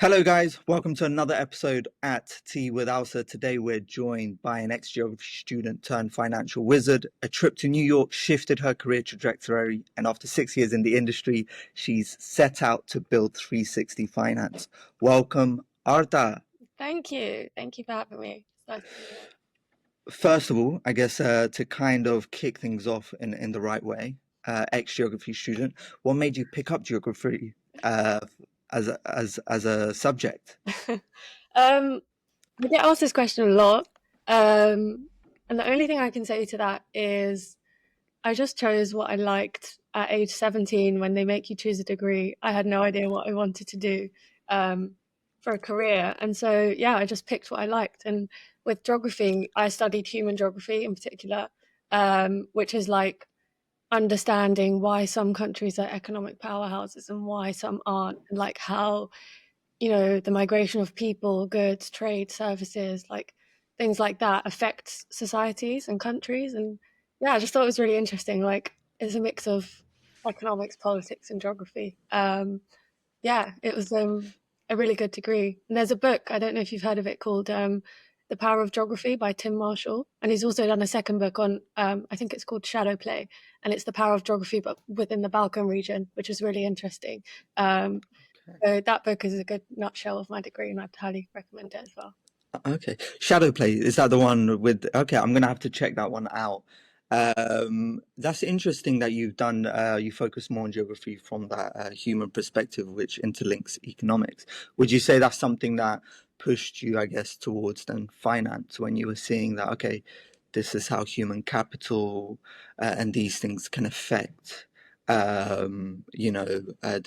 Hello, guys. Welcome to another episode at Tea with Alsa. Today, we're joined by an ex-geography student turned financial wizard. A trip to New York shifted her career trajectory, and after 6 years in the industry, she's set out to build 360 finance. Welcome, Arta. Thank you. Thank you for having me. It's nice to be here. First of all, I guess to kind of kick things off in the right way, ex-geography student, what made you pick up geography as a subject? Um, I get asked this question a lot. And the only thing I can say to that is I just chose what I liked at age 17 when they make you choose a degree. I had no idea what I wanted to do for a career. And so, yeah, I just picked what I liked. And with geography, I studied human geography in particular, which is like understanding why some countries are economic powerhouses and why some aren't, and like how, the migration of people, goods, trade, services, like things like that affects societies and countries. And yeah, I just thought it was really interesting. Like it's a mix of economics, politics, and geography. Yeah, it was a really good degree. And there's a book, I don't know if you've heard of it, called The Power of Geography by Tim Marshall. And he's also done a second book on, I think it's called Shadow Play. And it's the power of geography, but within the Balkan region, which is really interesting. So that book is a good nutshell of my degree, and I'd highly recommend it as well. Okay. Shadow play, is that the one with, okay, I'm gonna have to check that one out. That's interesting that you focus more on geography from that human perspective, which interlinks economics. Would you say that's something that pushed you, I guess, towards then finance when you were seeing that, okay, this is how human capital and these things can affect, the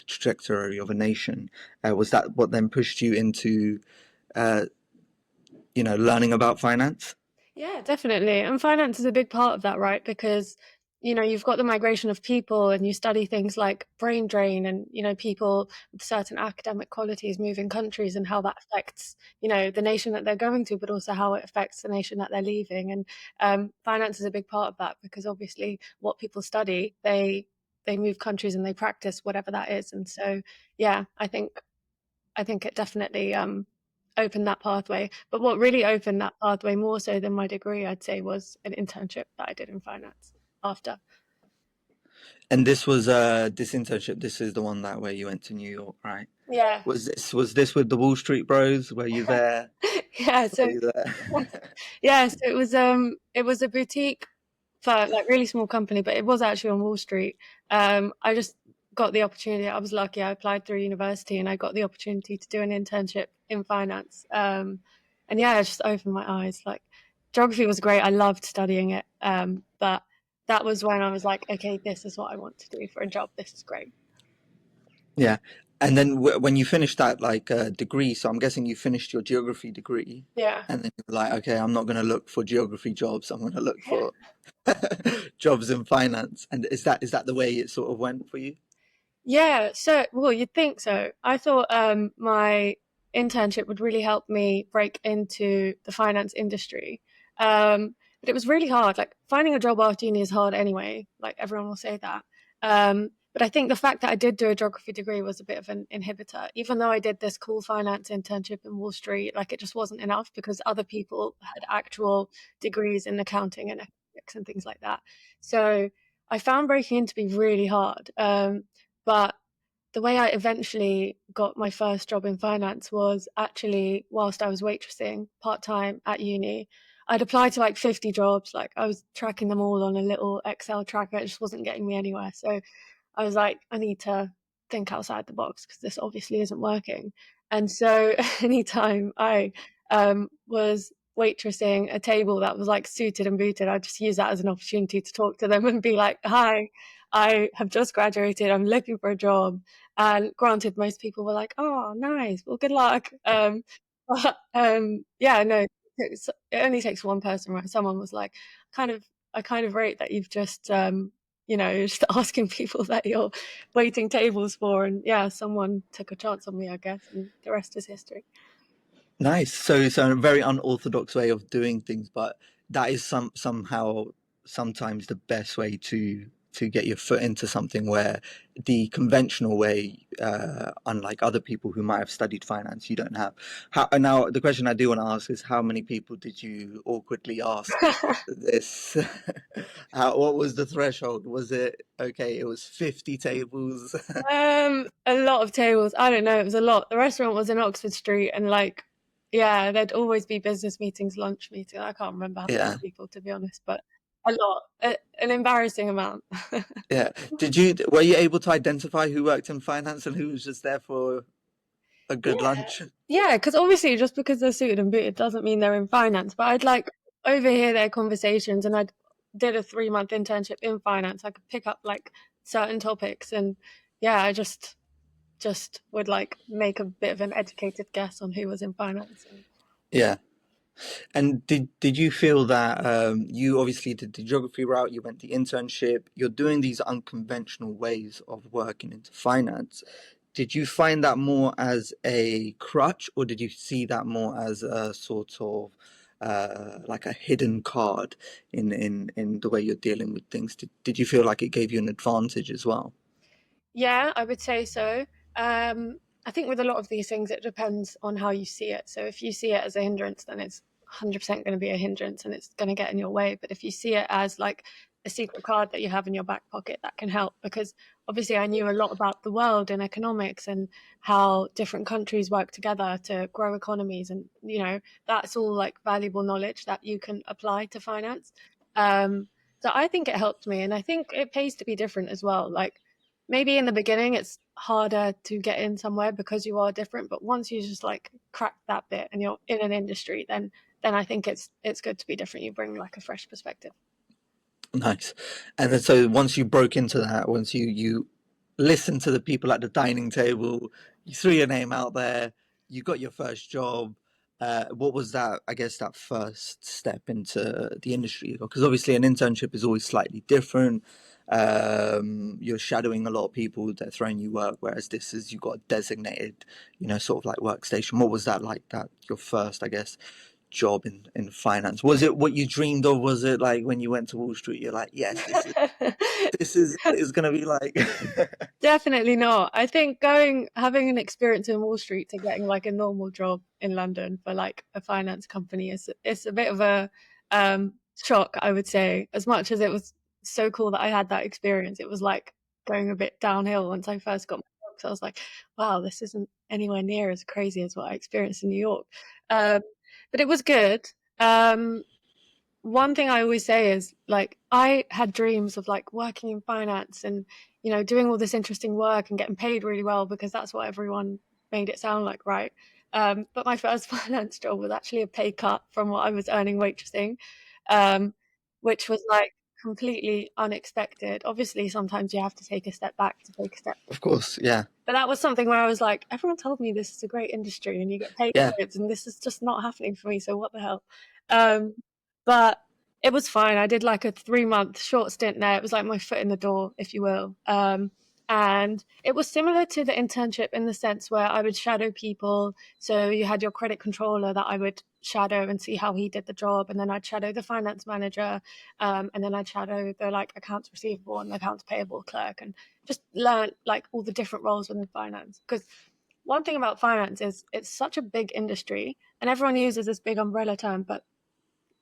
trajectory of a nation? Was that what then pushed you into uh, learning about finance? Yeah, definitely. And finance is a big part of that, right? Because, you've got the migration of people and you study things like brain drain and, people with certain academic qualities moving countries and how that affects, the nation that they're going to, but also how it affects the nation that they're leaving. And finance is a big part of that because obviously what people study, they move countries and they practice whatever that is. And so, yeah, I think it definitely opened that pathway. But what really opened that pathway more so than my degree, I'd say, was an internship that I did in finance after. And this internship. This is the one that where you went to New York, right? Yeah. Was this with the Wall Street Bros? Were you there? Yeah. Were So you there? yeah, so it was a boutique for like really small company, but it was actually on Wall Street. I just got the opportunity. I was lucky. I applied through university and I got the opportunity to do an internship in finance. And yeah, it just opened my eyes. Like geography was great. I loved studying it. But that was when I was like, okay, this is what I want to do for a job. This is great. Yeah. And then when you finished that degree, so I'm guessing you finished your geography degree, Yeah. and then you're like, okay, I'm not going to look for geography jobs. I'm going to look Yeah. for jobs in finance. And is that the way it sort of went for you? Yeah, so well, you'd think so. I thought my internship would really help me break into the finance industry. But it was really hard. Like finding a job after uni is hard anyway. Like everyone will say that. But I think the fact that I did do a geography degree was a bit of an inhibitor. Even though I did this cool finance internship in Wall Street, like it just wasn't enough because other people had actual degrees in accounting and economics and things like that. So I found breaking in to be really hard. But the way I eventually got my first job in finance was actually whilst I was waitressing part time at uni. I'd applied to like 50 jobs, like I was tracking them all on a little Excel tracker. It just wasn't getting me anywhere. So I was like, I need to think outside the box because this obviously isn't working. And so anytime I was waitressing a table that was like suited and booted, I just use that as an opportunity to talk to them and be like, hi, I have just graduated. I'm looking for a job. And granted, most people were like, oh, nice. Well, good luck. But yeah, no, it only takes one person, right? Someone was like, kind of, I kind of rate that you've just, just asking people that you're waiting tables for. And yeah, someone took a chance on me, I guess, and the rest is history. Nice. So a very unorthodox way of doing things, but that is somehow sometimes the best way to to get your foot into something where the conventional way, unlike other people who might have studied finance, you don't have. How, and now the question I do want to ask is, how many people did you awkwardly ask this? What was the threshold? Was it okay? It was 50 tables. A lot of tables. I don't know. It was a lot. The restaurant was in Oxford Street, and like, yeah, there'd always be business meetings, lunch meetings. I can't remember how many Yeah, people, to be honest, but a lot, an embarrassing amount. yeah. Were you able to identify who worked in finance and who was just there for a good Yeah, lunch? yeah, because obviously, just because they're suited and booted doesn't mean they're in finance. But I'd like overhear their conversations, and I did a 3 month internship in finance. I could pick up like certain topics, and yeah, I just would like make a bit of an educated guess on who was in finance. And Yeah. And did you feel that you obviously did the geography route, you went the internship, you're doing these unconventional ways of working into finance. Did you find that more as a crutch, or did you see that more as a sort of like a hidden card in the way you're dealing with things? Did you feel like it gave you an advantage as well? yeah, I would say so. I think with a lot of these things, it depends on how you see it. So if you see it as a hindrance, then it's 100% going to be a hindrance and it's going to get in your way. But if you see it as like a secret card that you have in your back pocket, that can help because obviously I knew a lot about the world and economics and how different countries work together to grow economies. And, that's all like valuable knowledge that you can apply to finance. So I think it helped me. And I think it pays to be different as well. Like, maybe in the beginning it's harder to get in somewhere because you are different, but once you just like crack that bit and you're in an industry, then I think it's good to be different. You bring like a fresh perspective. Nice. And then so once you broke into that, once you listened to the people at the dining table, you threw your name out there, you got your first job. What was that, I guess, that first step into the industry? Because obviously an internship is always slightly different. You're shadowing a lot of people, they're throwing you work, whereas this is you got a designated, sort of like workstation. What was that like, that your first, I guess, job in finance? Was it what you dreamed of? Was it like when you went to Wall Street, you're like, yes, this is what it's gonna be like? Definitely not. I think having an experience in Wall Street to getting like a normal job in London for like a finance company is it's a bit of a shock, I would say. As much as it was so cool that I had that experience, it was like going a bit downhill once I first got my job. So I was like, wow, this isn't anywhere near as crazy as what I experienced in New York. Um, but it was good. Um, One thing I always say is like I had dreams of like working in finance and doing all this interesting work and getting paid really well because that's what everyone made it sound like, right? But my first finance job was actually a pay cut from what I was earning waitressing, um, which was like completely unexpected. Obviously, sometimes you have to take a step back to take a step. Of course, yeah, But that was something where I was like, everyone told me this is a great industry and you get paid yeah. loads, and this is just not happening for me. So what the hell? Um, but it was fine. I did like a 3 month short stint there. It was like my foot in the door, if you will. And it was similar to the internship in the sense where I would shadow people. So you had your credit controller that I would shadow and see how he did the job, and then I'd shadow the finance manager, and then I'd shadow the like accounts receivable and accounts payable clerk, and just learn like all the different roles within finance. Because one thing about finance is it's such a big industry, and everyone uses this big umbrella term, but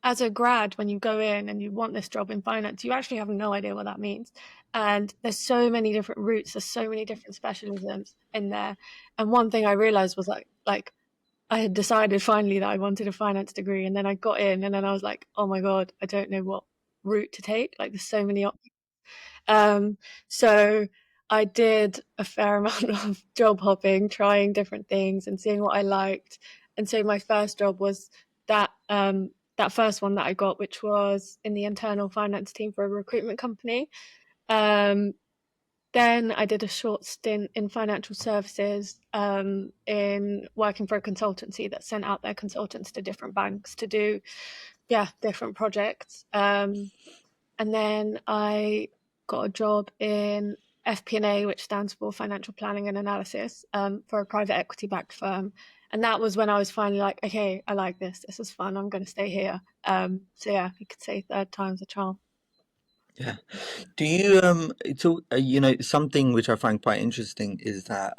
as a grad, when you go in and you want this job in finance, you actually have no idea what that means. And there's so many different routes, there's so many different specialisms in there. And one thing I realized was like I had decided finally that I wanted a finance degree, and then I got in, and then I was like, oh my god, I don't know what route to take. Like there's so many options. Um, so I did a fair amount of job hopping, trying different things and seeing what I liked. And so my first job was that first one that I got, which was in the internal finance team for a recruitment company. Um, then I did a short stint in financial services, in working for a consultancy that sent out their consultants to different banks to do, yeah, different projects. And then I got a job in FP&A, which stands for Financial Planning and Analysis, for a private equity backed firm. And that was when I was finally like, okay, I like this. This is fun. I'm going to stay here. So yeah, you could say third time's a charm. Yeah. Do you so you know, something which I find quite interesting is that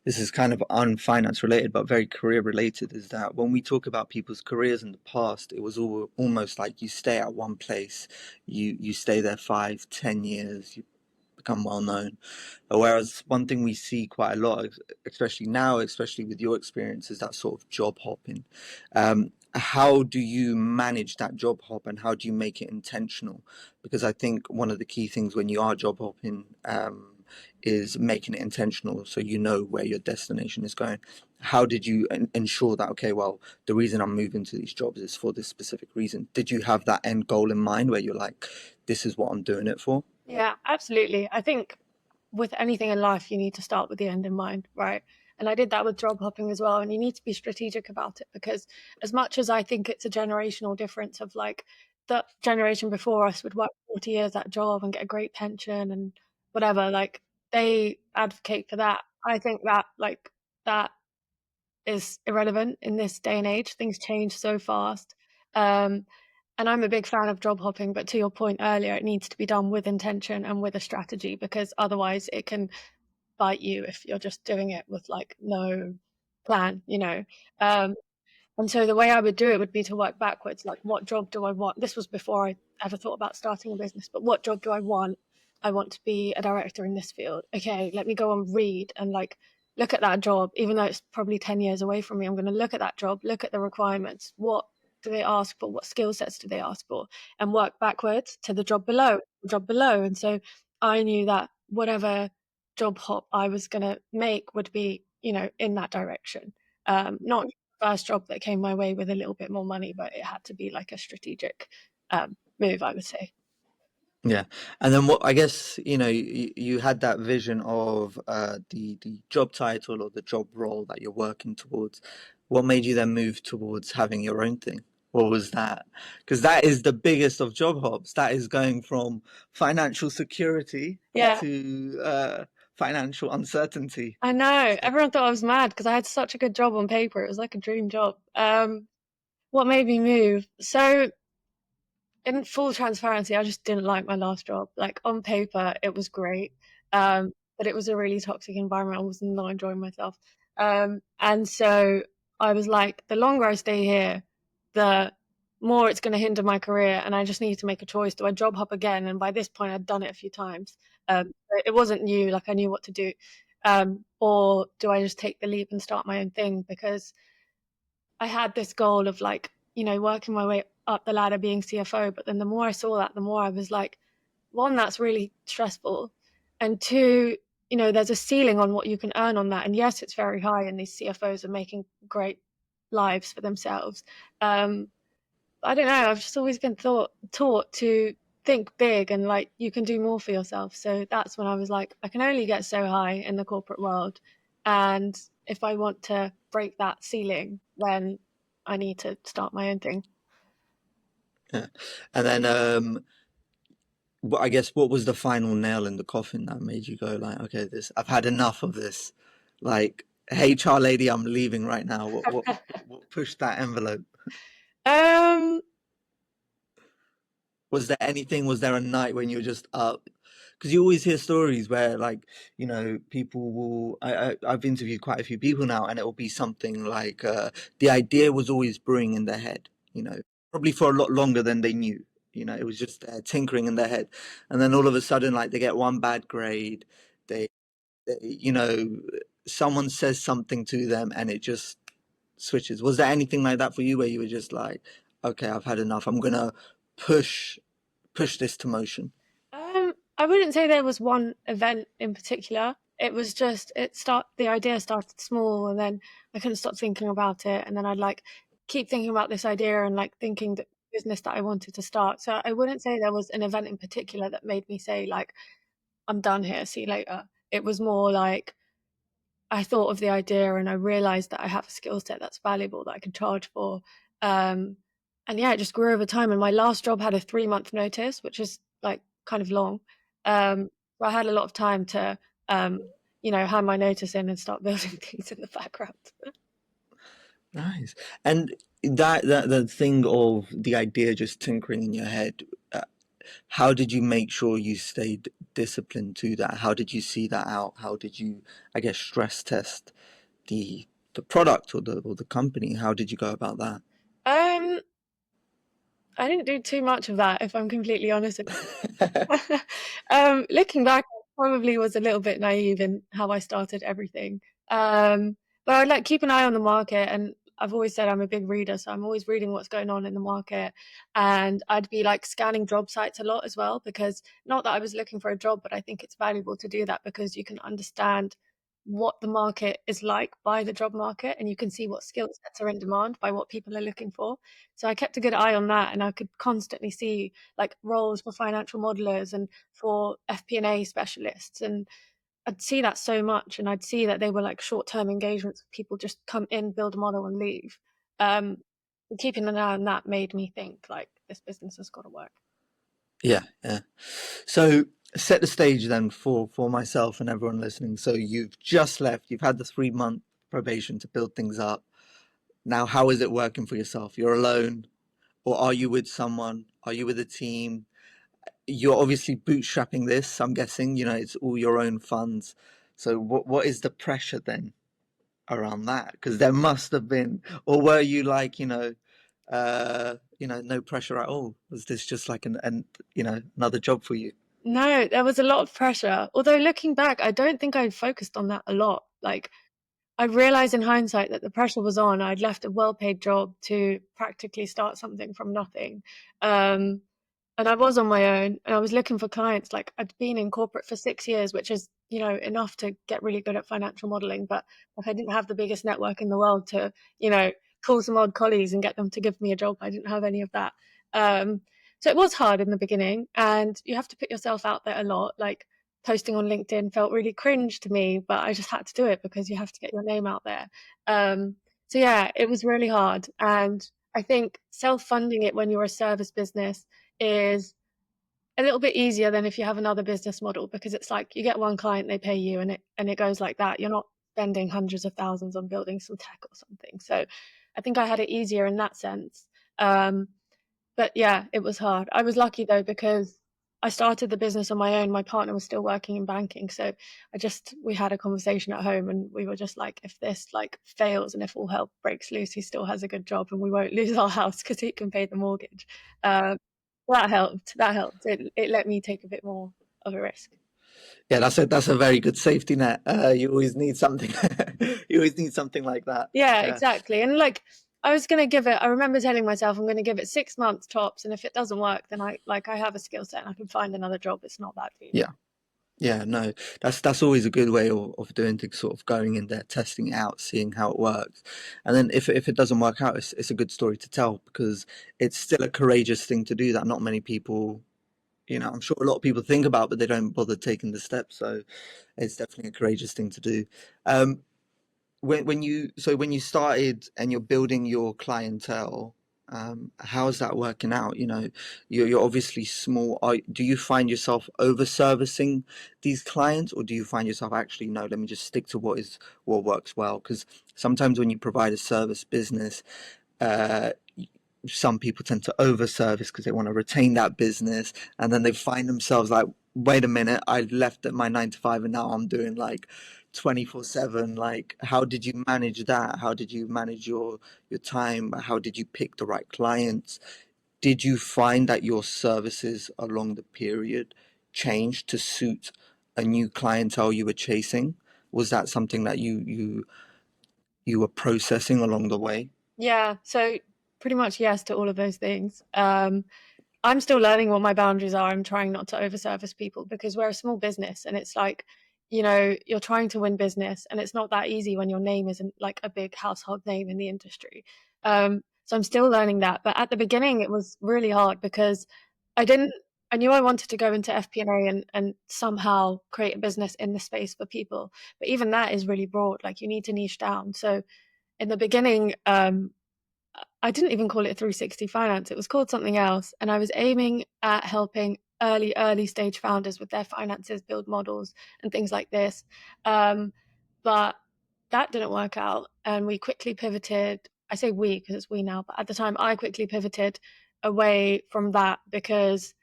this is kind of unfinance related but very career related, is that when we talk about people's careers in the past, it was all almost like you stay at one place, you stay there 5, 10 years, you become well known. Whereas one thing we see quite a lot, especially now, especially with your experience, is that sort of job hopping. How do you manage that job hop and how do you make it intentional? Because I think one of the key things when you are job hopping is making it intentional so you know where your destination is going. How did you ensure that, okay, well, the reason I'm moving to these jobs is for this specific reason? Did you have that end goal in mind where you're like, this is what I'm doing it for? Yeah, absolutely. I think with anything in life, you need to start with the end in mind, right? And I did that with job hopping as well. And you need to be strategic about it because, as much as I think it's a generational difference of like the generation before us would work 40 years at a job and get a great pension and whatever, like they advocate for that. I think that like that is irrelevant in this day and age. Things change so fast. Um, and I'm a big fan of job hopping, but to your point earlier, it needs to be done with intention and with a strategy because otherwise it can bite you if you're just doing it with like no plan, you know. Um, and so the way I would do it would be to work backwards. Like, what job do I want? This was before I ever thought about starting a business, but what job do I want? I want to be a director in this field. Okay, let me go and read and like look at that job, even though it's probably 10 years away from me. I'm going to look at that job, look at the requirements. What do they ask for? What skill sets do they ask for? And work backwards to the job below. And so I knew that whatever job hop I was going to make would be, you know, in that direction. Not first job that came my way with a little bit more money, but it had to be like a strategic move, I would say. Yeah, and then what? I guess you know you had that vision of the job title or the job role that you're working towards. What made you then move towards having your own thing? What was that? Because that is the biggest of job hops. That is going from financial security Yeah, to financial uncertainty. I know. So, Everyone thought I was mad because I had such a good job on paper. It was like a dream job. What made me move? So in full transparency, I just didn't like my last job. Like on paper, it was great, but it was a really toxic environment. I was not enjoying myself, and so I was like, the longer I stay here, the more it's going to hinder my career, and I just need to make a choice. Do I job hop again? And by this point, I'd done it a few times. It wasn't new; like I knew what to do. Or do I just take the leap and start my own thing? Because I had this goal of like, you know, working my way up the ladder being CFO. But then the more I saw that, the more I was like, one, that's really stressful. And two, you know, there's a ceiling on what you can earn on that. And yes, it's very high, and these CFOs are making great lives for themselves. Um, I don't know. I've just always been taught to think big and like you can do more for yourself. So that's when I was like, I can only get so high in the corporate world, and if I want to break that ceiling, then I need to start my own thing. yeah. And then I guess what was the final nail in the coffin that made you go like, okay, this I've had enough of this. Like, HR lady, I'm leaving right now. What pushed that envelope? um, Was there anything? Was there a night when you were just up? Because you always hear stories where, like, you know, people will. I've interviewed quite a few people now, and it will be something like the idea was always brewing in their head. You know, probably for a lot longer than they knew. You know, it was just tinkering in their head, and then all of a sudden, like, they get one bad grade. They you know, someone says something to them, and it just switches. Was there anything like that for you where you were just like, okay, I've had enough. I'm gonna push push this to motion. I wouldn't say there was one event in particular. It was just the idea started small, and then I couldn't stop thinking about it, and then I'd like keep thinking about this idea and like thinking the business that I wanted to start. So I wouldn't say there was an event in particular that made me say like I'm done here, see you later. It was more like I thought of the idea and I realized that I have a skill set that's valuable that I could charge for. Um, and yeah, it just grew over time. And my last job had a 3 month notice, which is like kind of long. So I had a lot of time to, um, you know, hand my notice in and start building things in the background. Nice. And that the thing of the idea just tinkering in your head. how did you make sure you stayed disciplined to that? How did you see that out? How did you, I guess, stress test the product or the company? How did you go about that? Um, I didn't do too much of that, if I'm completely honest. Looking back, I probably was a little bit naive in how I started everything. Um, but I like keep an eye on the market, and I've always said I'm a big reader, so I'm always reading what's going on in the market. And I'd be like scanning job sites a lot as well, because not that I was looking for a job, but I think it's valuable to do that because you can understand what the market is like by the job market, and you can see what skill sets are in demand by what people are looking for. So I kept a good eye on that, and I could constantly see like roles for financial modelers and for FP&A specialists, and I'd see that so much, and I'd see that they were like short-term engagements. People just come in, build a model, and leave. Um, Keeping an eye on that made me think like this business has got to work. Yeah, yeah. So set the stage then for myself and everyone listening. So you've just left, you've had the 3 month probation to build things up. Now, how is it working for yourself? You're alone, or are you with someone? Are you with a team? You're obviously bootstrapping this, I'm guessing, it's all your own funds. So what is the pressure then around that? Because there must have been, or were you like, no pressure at all? Was this just like another job for you? No, there was a lot of pressure. Although looking back, I don't think I focused on that a lot. Like I realized in hindsight that the pressure was on. I'd left a well-paid job to practically start something from nothing. Um, and I was on my own, and I was looking for clients. Like I'd been in corporate for 6 years, which is, enough to get really good at financial modeling. But like I didn't have the biggest network in the world to, you know, call some old colleagues and get them to give me a job. I didn't have any of that. Um, so it was hard in the beginning, and you have to put yourself out there a lot. Like posting on LinkedIn felt really cringe to me, but I just had to do it because you have to get your name out there. So yeah, it was really hard. And I think self-funding it when you're a service business is a little bit easier than if you have another business model, because it's like you get one client, they pay you, and it goes like that. You're not spending hundreds of thousands on building some tech or something. So I think I had it easier in that sense. Um, but yeah, it was hard. I was lucky though, because I started the business on my own. My partner was still working in banking. So we had a conversation at home, and we were just like, if this like fails and if all hell breaks loose, he still has a good job and we won't lose our house because he can pay the mortgage. Um, that helped. That helped. It let me take a bit more of a risk. Yeah, that's a very good safety net. You always need something. You always need something like that. Yeah, Yeah, exactly. And like I was gonna give it, I remember telling myself I'm gonna give it 6 months tops, and if it doesn't work, then I have a skill set and I can find another job. It's not that deep. yeah, yeah. No, that's always a good way of doing things. Sort of going in there, testing it out, seeing how it works, and then if it doesn't work out, it's a good story to tell because it's still a courageous thing to do that not many people. I'm sure a lot of people think about, but they don't bother taking the steps. So it's definitely a courageous thing to do. Um, when you started and you're building your clientele, how's that working out? You're obviously small. Do you find yourself over servicing these clients, or do you find yourself actually, no, let me just stick to what works well? Because sometimes when you provide a service business, uh, some people tend to over service because they want to retain that business, and then they find themselves like, wait a minute, I left at my 9 to 5 and now I'm doing like 24/7. Like, how did you manage that? How did you manage your time? How did you pick the right clients? Did you find that your services along the period changed to suit a new clientele you were chasing? Was that something that you were processing along the way? Yeah, so pretty much yes to all of those things. I'm still learning what my boundaries are. I'm trying not to overservice people because we're a small business, and it's like, you're trying to win business, and it's not that easy when your name isn't like a big household name in the industry. So I'm still learning that. But at the beginning, it was really hard because I didn't, I knew I wanted to go into FP&A and somehow create a business in the space for people. But even that is really broad. Like you need to niche down. So in the beginning, I didn't even call it 360 finance. It was called something else. And I was aiming at helping early stage founders with their finances, build models and things like this. But that didn't work out. And we quickly pivoted. I say we because it's we now, but at the time I quickly pivoted away from that because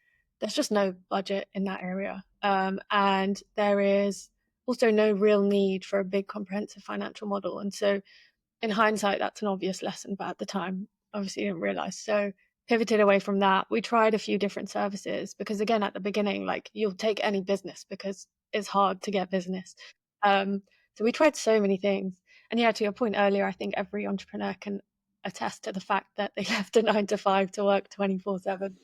there's just no budget in that area. And there is also no real need for a big comprehensive financial model. And so in hindsight, that's an obvious lesson, but at the time, obviously, didn't realize. So pivoted away from that. We tried a few different services because, again, at the beginning, like you'll take any business because it's hard to get business. Um, so we tried so many things. And yeah, to your point earlier, I think every entrepreneur can attest to the fact that they left a 9 to 5 to work 24/7.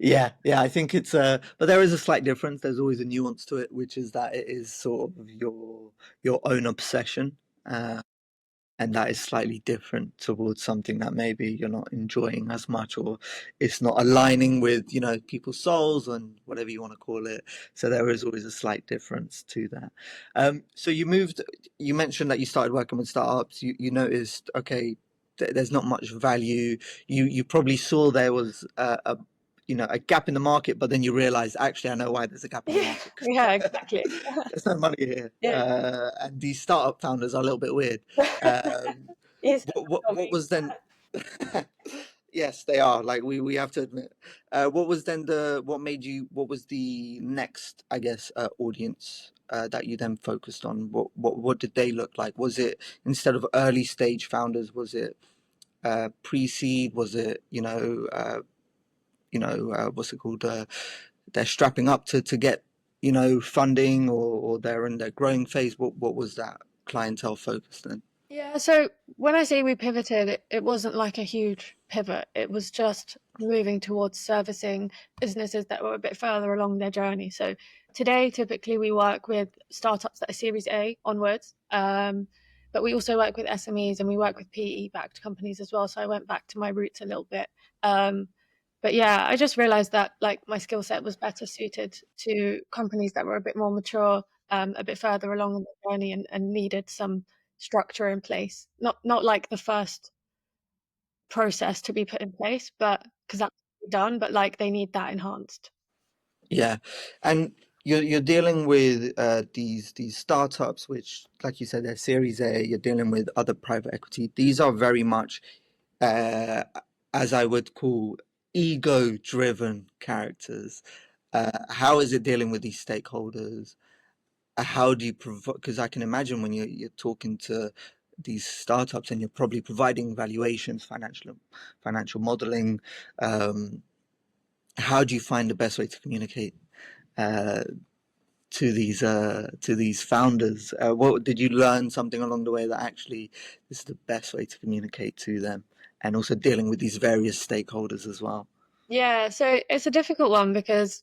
Yeah, yeah, I think it's but there is a slight difference. There's always a nuance to it, which is that it is sort of your own obsession. And that is slightly different towards something that maybe you're not enjoying as much, or it's not aligning with, people's souls and whatever you want to call it. So there is always a slight difference to that. So you mentioned that you started working with startups. You noticed, okay, there's not much value. You probably saw there was a gap in the market, but then you realize, actually, I know why there's a gap in the Yeah, market. yeah, exactly. There's no money here, Yeah. and these startup founders are a little bit weird. Um, You said what that, was then? Yes, they are. Like we have to admit. What was then what made you? What was the next, I guess, audience that you then focused on? What did they look like? Was it, instead of early stage founders? Was it pre-seed? Was it what's it called? They're strapping up to get funding, or they're in their growing phase. What was that clientele focused then? Yeah, so when I say we pivoted, it wasn't like a huge pivot. It was just moving towards servicing businesses that were a bit further along their journey. So today, typically, we work with startups that are Series A onwards, but we also work with SMEs and we work with PE-backed companies as well. So I went back to my roots a little bit. Um, but yeah, I just realized that like my skill set was better suited to companies that were a bit more mature, a bit further along in the journey, and needed some structure in place. Not like the first process to be put in place, but because that's done, but like they need that enhanced. Yeah, and you're dealing with these startups, which, like you said, they're Series A. You're dealing with other private equity. These are very much, uh, as I would call, ego-driven characters. How is it dealing with these stakeholders? How do you provide? Because I can imagine when you're talking to these startups and you're probably providing valuations, financial modeling. Um, how do you find the best way to communicate uh, to these founders? What did you learn something along the way that actually this is the best way to communicate to them, and also dealing with these various stakeholders as well? Yeah, so it's a difficult one because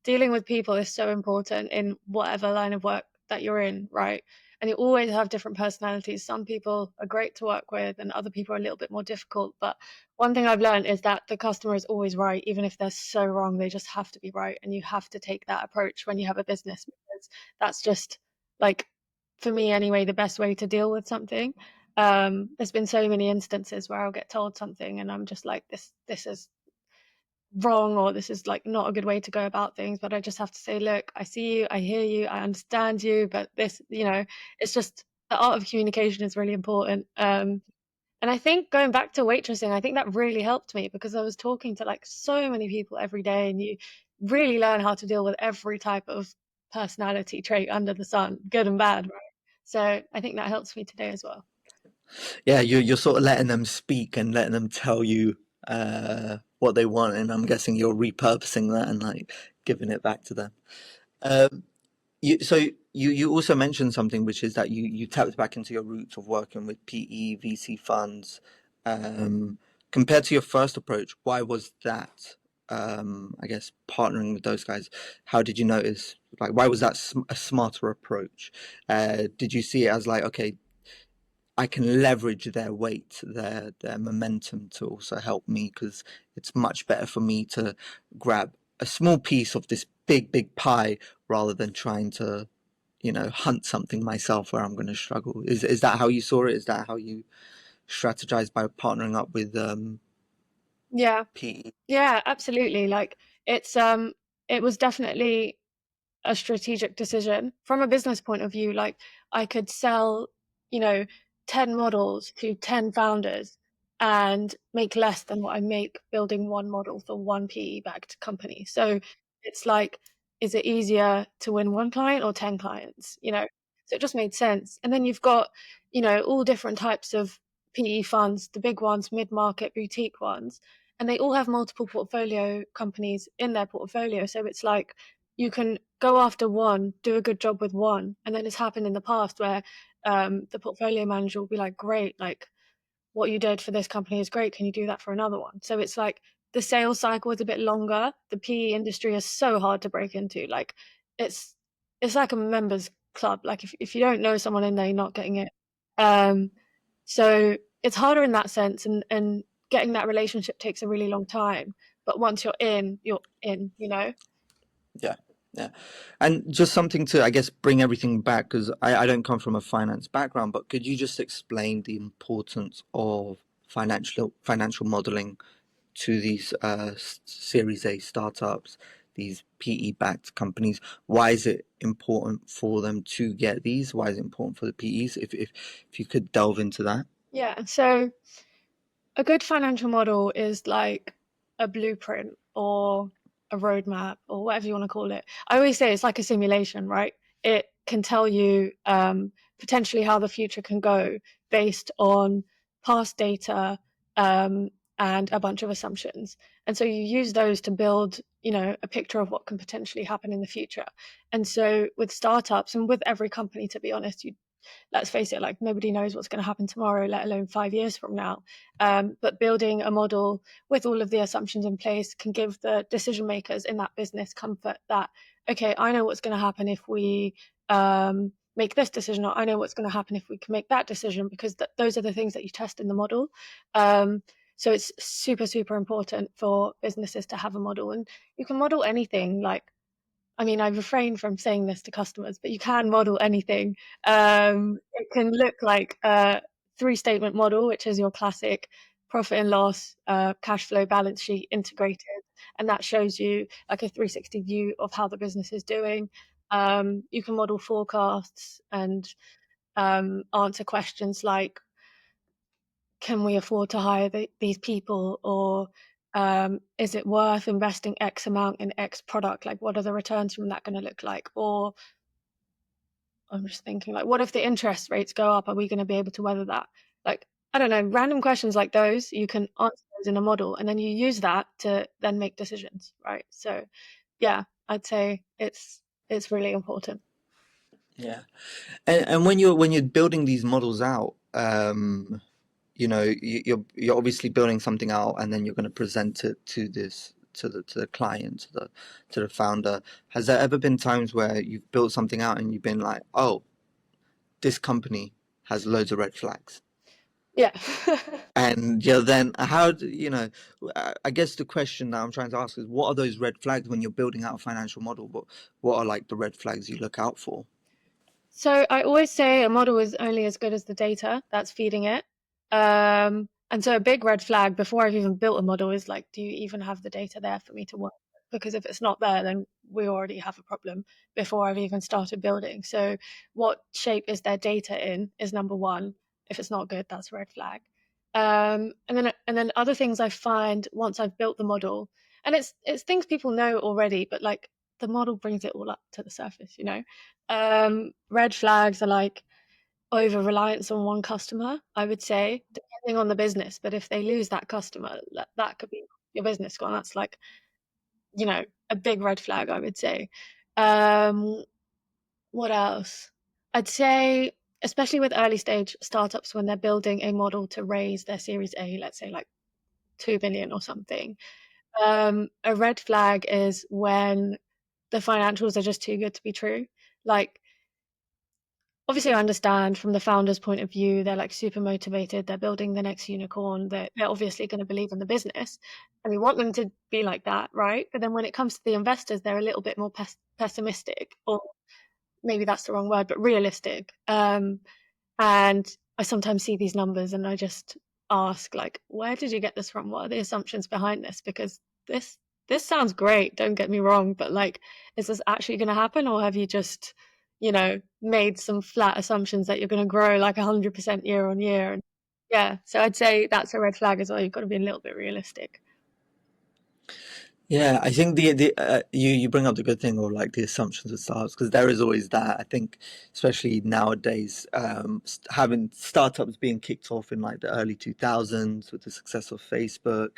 dealing with people is so important in whatever line of work that you're in, right? And you always have different personalities. Some people are great to work with, and other people are a little bit more difficult. But one thing I've learned is that the customer is always right, even if they're so wrong, they just have to be right. And you have to take that approach when you have a business because that's just like, for me anyway, the best way to deal with something. There's been so many instances where I'll get told something and I'm just like, this is wrong, or this is like not a good way to go about things, but I just have to say, look, I see you, I hear you, I understand you, but this, it's just the art of communication is really important. And I think going back to waitressing, I think that really helped me because I was talking to like so many people every day, and you really learn how to deal with every type of personality trait under the sun, good and bad, right? So I think that helps me today as well. Yeah, you're sort of letting them speak and letting them tell you what they want, and I'm guessing you're repurposing that and like giving it back to them. Um, so you also mentioned something, which is that you tapped back into your roots of working with PE, VC funds. Um, Compared to your first approach, why was that? I guess partnering with those guys, how did you notice? Like, why was that a smarter approach? Did you see it as like, okay, I can leverage their weight, their momentum to also help me, because it's much better for me to grab a small piece of this big pie rather than trying to hunt something myself where I'm going to struggle. Is that how you saw it? Is that how you strategize by partnering up with Yeah, PE? yeah, absolutely. Like it was definitely a strategic decision from a business point of view. Like I could sell, you know, 10 models to 10 founders and make less than what I make building one model for one PE backed company. So it's like, is it easier to win one client or 10 clients? So it just made sense. And then you've got, all different types of PE funds, the big ones, mid-market, boutique ones, and they all have multiple portfolio companies in their portfolio. So it's like you can go after one, do a good job with one, and then it's happened in the past where the portfolio manager will be like, great, like what you did for this company is great. Can you do that for another one? So it's like the sales cycle is a bit longer. The PE industry is so hard to break into. Like it's it's like a members club. Like if you don't know someone in there, you're not getting it. Um, so it's harder in that sense, and getting that relationship takes a really long time. But once you're in. Yeah, yeah. And just something to, I guess, bring everything back, because I don't come from a finance background, but could you just explain the importance of financial modeling to these Series A startups, these PE-backed companies? Why is it important for them to get these? Why is it important for the PEs? If you could delve into that. Yeah. So a good financial model is like a blueprint or a roadmap or whatever you want to call it. I always say it's like a simulation, right? It can tell you potentially how the future can go based on past data and a bunch of assumptions. And so you use those to build, a picture of what can potentially happen in the future. And so with startups and with every company, to be honest, let's face it, like nobody knows what's going to happen tomorrow, let alone 5 years from now. But building a model with all of the assumptions in place can give the decision makers in that business comfort that, okay, I know what's going to happen if we make this decision, or I know what's going to happen if we can make that decision, because those are the things that you test in the model. So it's super, super important for businesses to have a model, and you can model anything. Like, I mean, I refrain from saying this to customers, but you can model anything. It can look like a three-statement model, which is your classic profit and loss, cash flow, balance sheet integrated, and that shows you like a 360 view of how the business is doing. You can model forecasts and answer questions like, can we afford to hire these people, or is it worth investing X amount in X product? Like, what are the returns from that going to look like? Or I'm just thinking, like, what if the interest rates go up? Are we going to be able to weather that? Like, I don't know, random questions like those, you can answer those in a model, and then you use that to then make decisions, right? So, yeah, I'd say it's really important. Yeah. And when you're building these models out, you're obviously building something out, and then you're going to present it to the client, to the founder. Has there ever been times where you've built something out and you've been like, oh, this company has loads of red flags? Yeah. And then I guess the question that I'm trying to ask is, what are those red flags when you're building out a financial model? What are like the red flags you look out for? So I always say a model is only as good as the data that's feeding it. And so a big red flag before I've even built a model is like, do you even have the data there for me to work with? Because if it's not there, then we already have a problem before I've even started building. So what shape is their data in is number one. If it's not good, that's a red flag. And then other things I find once I've built the model, and it's things people know already, but like the model brings it all up to the surface. Red flags are like over reliance on one customer, I would say, depending on the business. But if they lose that customer, that could be your business gone. That's like, a big red flag, I would say. Um, what else? I'd say, especially with early stage startups, when they're building a model to raise their Series A, let's say like 2 million or something, a red flag is when the financials are just too good to be true. Like, obviously I understand from the founder's point of view, they're like super motivated, they're building the next unicorn, they're obviously going to believe in the business, and we want them to be like that, right? But then when it comes to the investors, they're a little bit more pessimistic, or maybe that's the wrong word, but realistic. And I sometimes see these numbers and I just ask, like, where did you get this from? What are the assumptions behind this? Because this this sounds great, don't get me wrong, but like, is this actually going to happen, or have you just, made some flat assumptions that you're going to grow like 100% year on year? And Yeah, so I'd say that's a red flag as well. You've got to be a little bit realistic. Yeah, I think you bring up the good thing, or like the assumptions of startups, because there is always that. I think, especially nowadays, having startups being kicked off in like the early 2000s with the success of Facebook,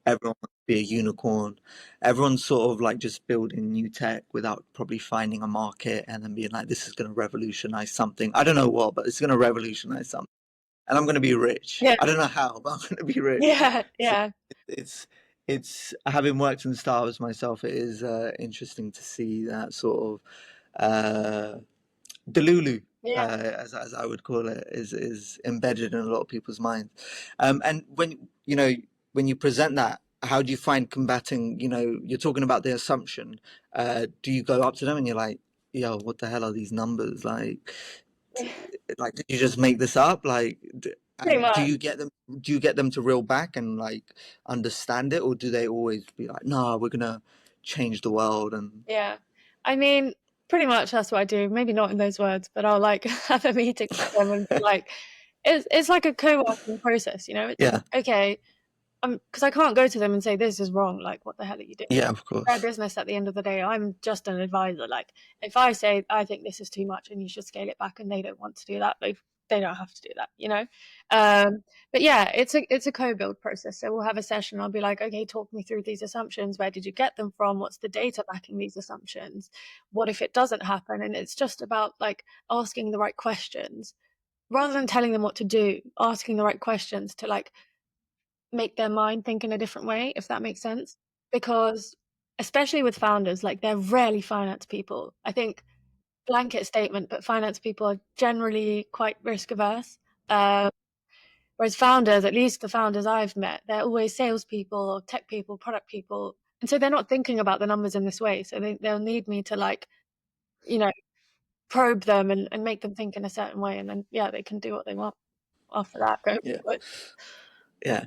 everyone wants to be a unicorn. Everyone's sort of like just building new tech without probably finding a market and then being like, this is going to revolutionize something. I don't know what, but it's going to revolutionize something, and I'm going to be rich. Yeah, I don't know how, but I'm going to be rich. yeah, So yeah, it's it's having worked in startups myself, it is interesting to see that sort of delulu, yeah. as I would call it, is embedded in a lot of people's minds. And when you present that, how do you find combating? You're talking about the assumption. Do you go up to them and you're like, "Yo, what the hell are these numbers like?" Like, did you just make this up? Like, Pretty and do much. you get them? Do you get them to reel back and like understand it, or do they always be like, "No, we're gonna change the world"? And Yeah. I mean, pretty much that's what I do. Maybe not in those words, but I'll like have a meeting with them and be like, it's like a co-working process, you know? It's yeah, like, okay, because I can't go to them and say this is wrong. Like, what the hell are you doing? yeah, of Their course, business at the end of the day. I'm just an advisor. Like, if I say I think this is too much and you should scale it back, and they don't want to do that, they don't have to do that, you know. Um, but yeah, it's a co-build process. So we'll have a session. I'll be like, okay, talk me through these assumptions. Where did you get them from? What's the data backing these assumptions? What if it doesn't happen? And it's just about like asking the right questions rather than telling them what to do. Asking the right questions to like make their mind think in a different way, if that makes sense. Because especially with founders, like they're rarely finance people. I think blanket statement, but finance people are generally quite risk averse. Uh, Whereas founders, at least the founders I've met, they're always salespeople or tech people, product people. And so they're not thinking about the numbers in this way. So they'll need me to like, you know, probe them and make them think in a certain way. And then, yeah, they can do what they want after that. Go yeah, forward. yeah.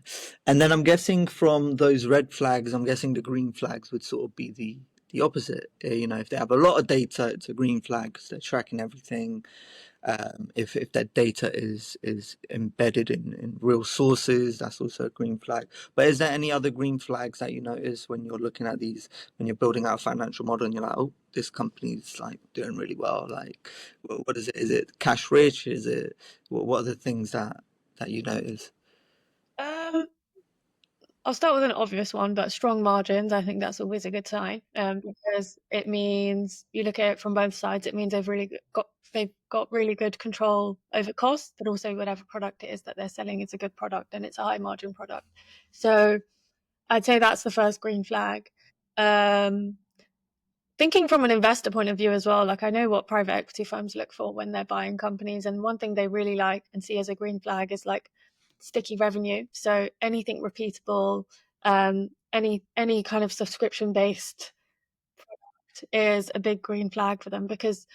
And then I'm guessing from those red flags, I'm guessing the green flags would sort of be the opposite. If they have a lot of data, it's a green flag because they're tracking everything. If that data is embedded in real sources, that's also a green flag. But is there any other green flags that you notice when you're looking at these, when you're building out a financial model and you're like, oh, this company's like doing really well? Like, what is it? Is it cash rich? Is it what are the things that you notice? Um, I'll start with an obvious one, but strong margins. I think that's always a good sign, because it means you look at it from both sides. It means they've got really good control over costs, but also whatever product it is that they're selling is a good product and it's a high margin product. So I'd say that's the first green flag. Um, Thinking from an investor point of view as well, like I know what private equity firms look for when they're buying companies, and one thing they really like and see as a green flag is like sticky revenue. So anything repeatable, any kind of subscription based is a big green flag for them because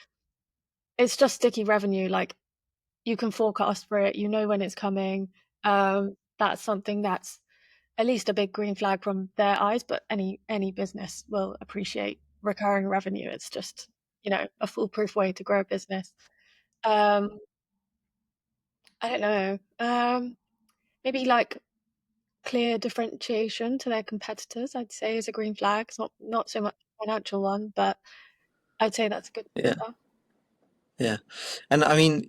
it's just sticky revenue. Like you can forecast for it, you know when it's coming. That's something that's at least a big green flag from their eyes, but any business will appreciate recurring revenue. It's just, a foolproof way to grow a business. Um, I don't know. Maybe like clear differentiation to their competitors, I'd say is a green flag. It's not so much a financial one, but I'd say that's a good Yeah, stuff. yeah. And I mean,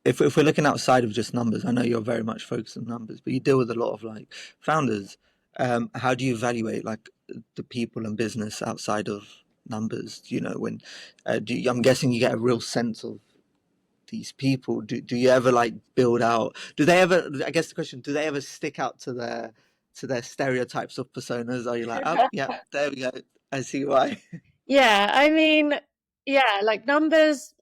if we're looking outside of just numbers, I know you're very much focused on numbers, but you deal with a lot of like founders. How do you evaluate like the people and business outside of numbers? When I'm guessing you get a real sense of these people. Do you ever like build out? Do they ever? I guess the question: do they ever stick out to their stereotypes of personas? Are you like, oh, yeah, there we go. I see why. Yeah, I mean, yeah, like numbers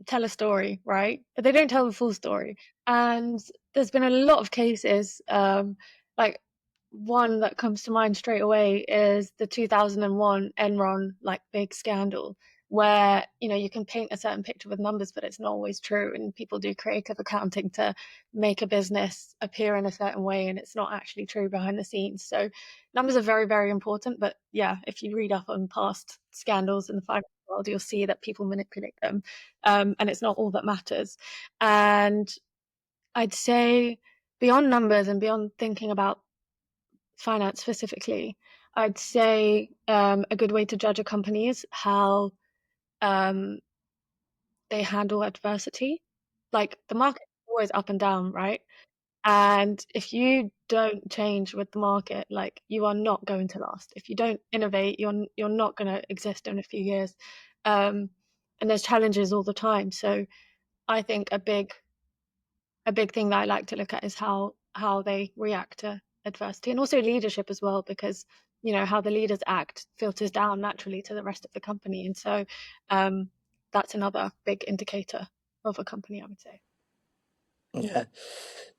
tell a story, right? But they don't tell the full story. And there's been a lot of cases, like one that comes to mind straight away is the 2001 Enron like big scandal where, you can paint a certain picture with numbers, but it's not always true. And people do creative accounting to make a business appear in a certain way, and it's not actually true behind the scenes. So numbers are very, very important. But yeah, if you read up on past scandals in the finance world, you'll see that people manipulate them, and it's not all that matters. And I'd say beyond numbers and beyond thinking about finance specifically, I'd say a good way to judge a company is how um, they handle adversity. Like the market is always up and down, right? And if you don't change with the market, like you are not going to last. If you don't innovate, you're not going to exist in a few years. Um, and there's challenges all the time. So I think a big thing that I like to look at is how they react to adversity, and also leadership as well, because how the leaders act filters down naturally to the rest of the company, and so um, that's another big indicator of a company, I would say. Yeah,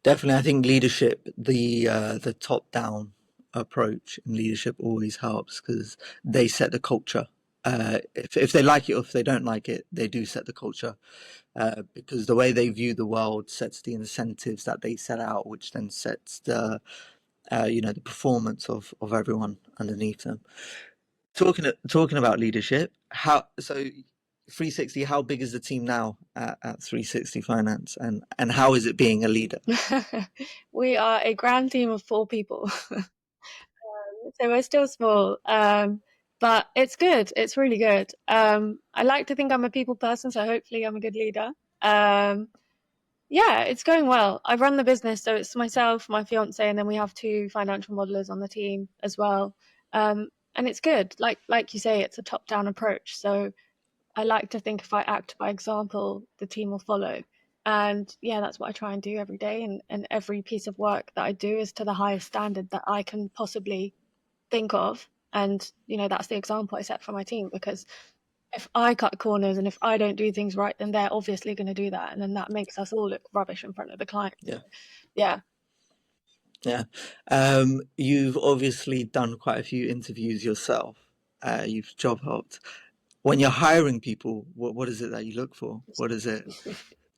definitely. I think leadership, the top down approach in leadership always helps because they set the culture. If they like it or if they don't like it, they do set the culture because the way they view the world sets the incentives that they set out, which then sets the performance of everyone underneath them. Talking about leadership, how so 360, how big is the team now at 360 Finance, and how is it being a leader? We are a grand team of 4 people. So we're still small, but it's good. It's really good. I like to think I'm a people person, so hopefully I'm a good leader. Um, yeah, it's going well. I run the business, so it's myself, my fiance, and then we have 2 financial modelers on the team as well. And it's good. Like you say, it's a top-down approach. So I like to think if I act by example, the team will follow. And yeah, that's what I try and do every day. And every piece of work that I do is to the highest standard that I can possibly think of. And that's the example I set for my team, because if I cut corners and if I don't do things right, then they're obviously going to do that, and then that makes us all look rubbish in front of the client. Yeah, Yeah. yeah. You've obviously done quite a few interviews yourself. You've job hopped. When you're hiring people, what is it that you look for? What is it?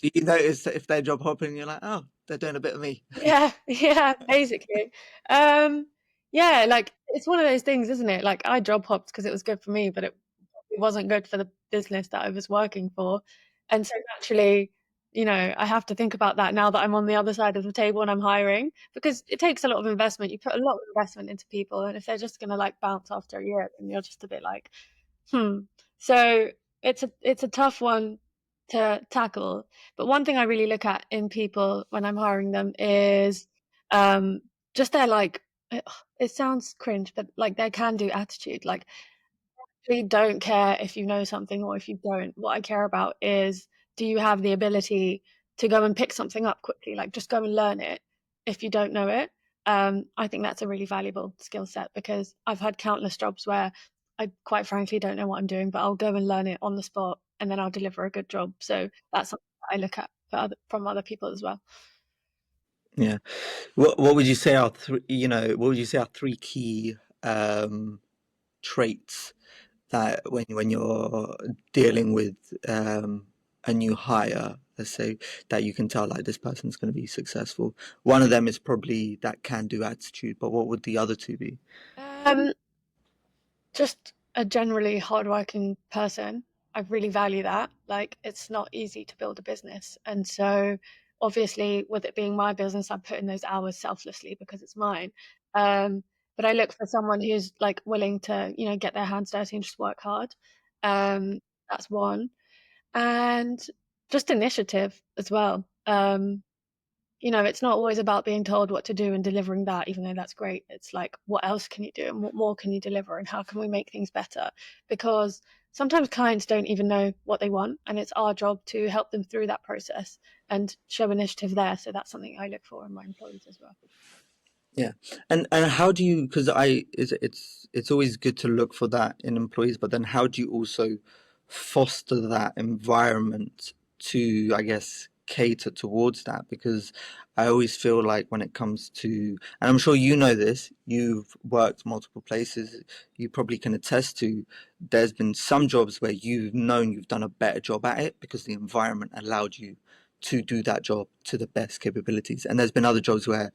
Do you notice that if they're job hopping, you're like, oh, they're doing a bit of me? Yeah, yeah, basically. Um, yeah, like it's one of those things, isn't it? Like I job hopped because it was good for me, but it wasn't good for the business that I was working for. And so naturally, I have to think about that now that I'm on the other side of the table and I'm hiring, because it takes a lot of investment. You put a lot of investment into people, and if they're just gonna like bounce after a year, then you're just a bit like, hmm. So it's a tough one to tackle. But one thing I really look at in people when I'm hiring them is um just their like it sounds cringe, but like their can-do attitude. Like really don't care if you know something or if you don't. What I care about is, do you have the ability to go and pick something up quickly? Like just go and learn it if you don't know it. I think that's a really valuable skill set, because I've had countless jobs where I quite frankly don't know what I'm doing, but I'll go and learn it on the spot and then I'll deliver a good job. So that's something that I look at from other people as well. Yeah. What would you say are three? What would you say are three key traits that when you're dealing with a new hire, let's say, that you can tell like this person's going to be successful? One of them is probably that can-do attitude, but what would the other two be? Um, just a generally hardworking person. I really value that. Like, it's not easy to build a business. And so, obviously, with it being my business, I'm putting those hours selflessly because it's mine. Um, but I look for someone who's like willing to, get their hands dirty and just work hard. Um, that's one. And just initiative as well. It's not always about being told what to do and delivering that, even though that's great. It's like, what else can you do and what more can you deliver and how can we make things better? Because sometimes clients don't even know what they want, and it's our job to help them through that process and show initiative there. So that's something I look for in my employees as well. Yeah, and how do you? Because it's always good to look for that in employees, but then how do you also foster that environment to, I guess, cater towards that? Because I always feel like when it comes to, and I'm sure you know this, you've worked multiple places, you probably can attest to, there's been some jobs where you've known you've done a better job at it because the environment allowed you to do that job to the best capabilities, and there's been other jobs where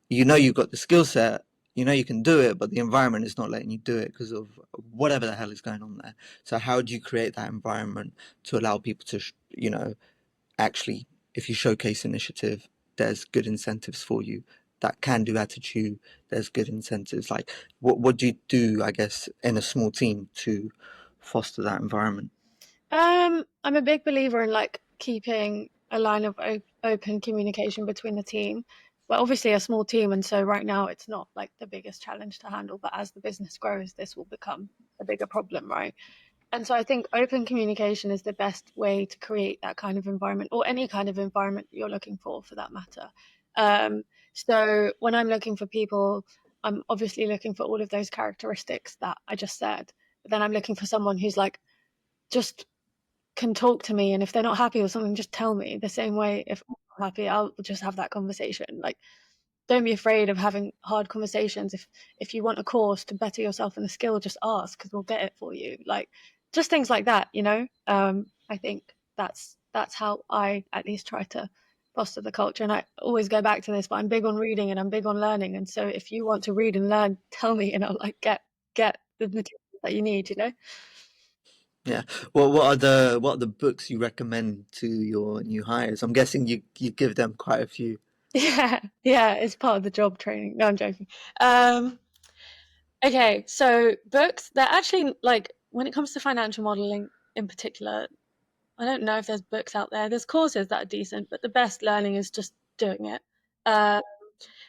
you've got the skill set, you can do it, but the environment is not letting you do it because of whatever the hell is going on there. So how do you create that environment to allow people to, actually, if you showcase initiative, there's good incentives for you. That can-do attitude, there's good incentives. Like, what do you do, I guess, in a small team to foster that environment? I'm a big believer in like keeping a line of open communication between the team. But obviously a small team, and so right now it's not like the biggest challenge to handle. But as the business grows, this will become a bigger problem, right? And so I think open communication is the best way to create that kind of environment, or any kind of environment you're looking for that matter. Um, so when I'm looking for people, I'm obviously looking for all of those characteristics that I just said. But then I'm looking for someone who's like just can talk to me, and if they're not happy with something, just tell me. The same way, if I'm not happy, I'll just have that conversation. Like, don't be afraid of having hard conversations. If you want a course to better yourself in a skill, just ask because we'll get it for you. Like, just things like that, you know. I think that's how I at least try to foster the culture. And I always go back to this, but I'm big on reading and I'm big on learning. And so if you want to read and learn, tell me, and I'll like get the material that you need, you know. Yeah. Well, what are the books you recommend to your new hires? I'm guessing you give them quite a few. Yeah, it's part of the job training. No, I'm joking. Um, okay, so books, they're actually like when it comes to financial modeling in particular, I don't know if there's books out there. There's courses that are decent, but the best learning is just doing it. Uh,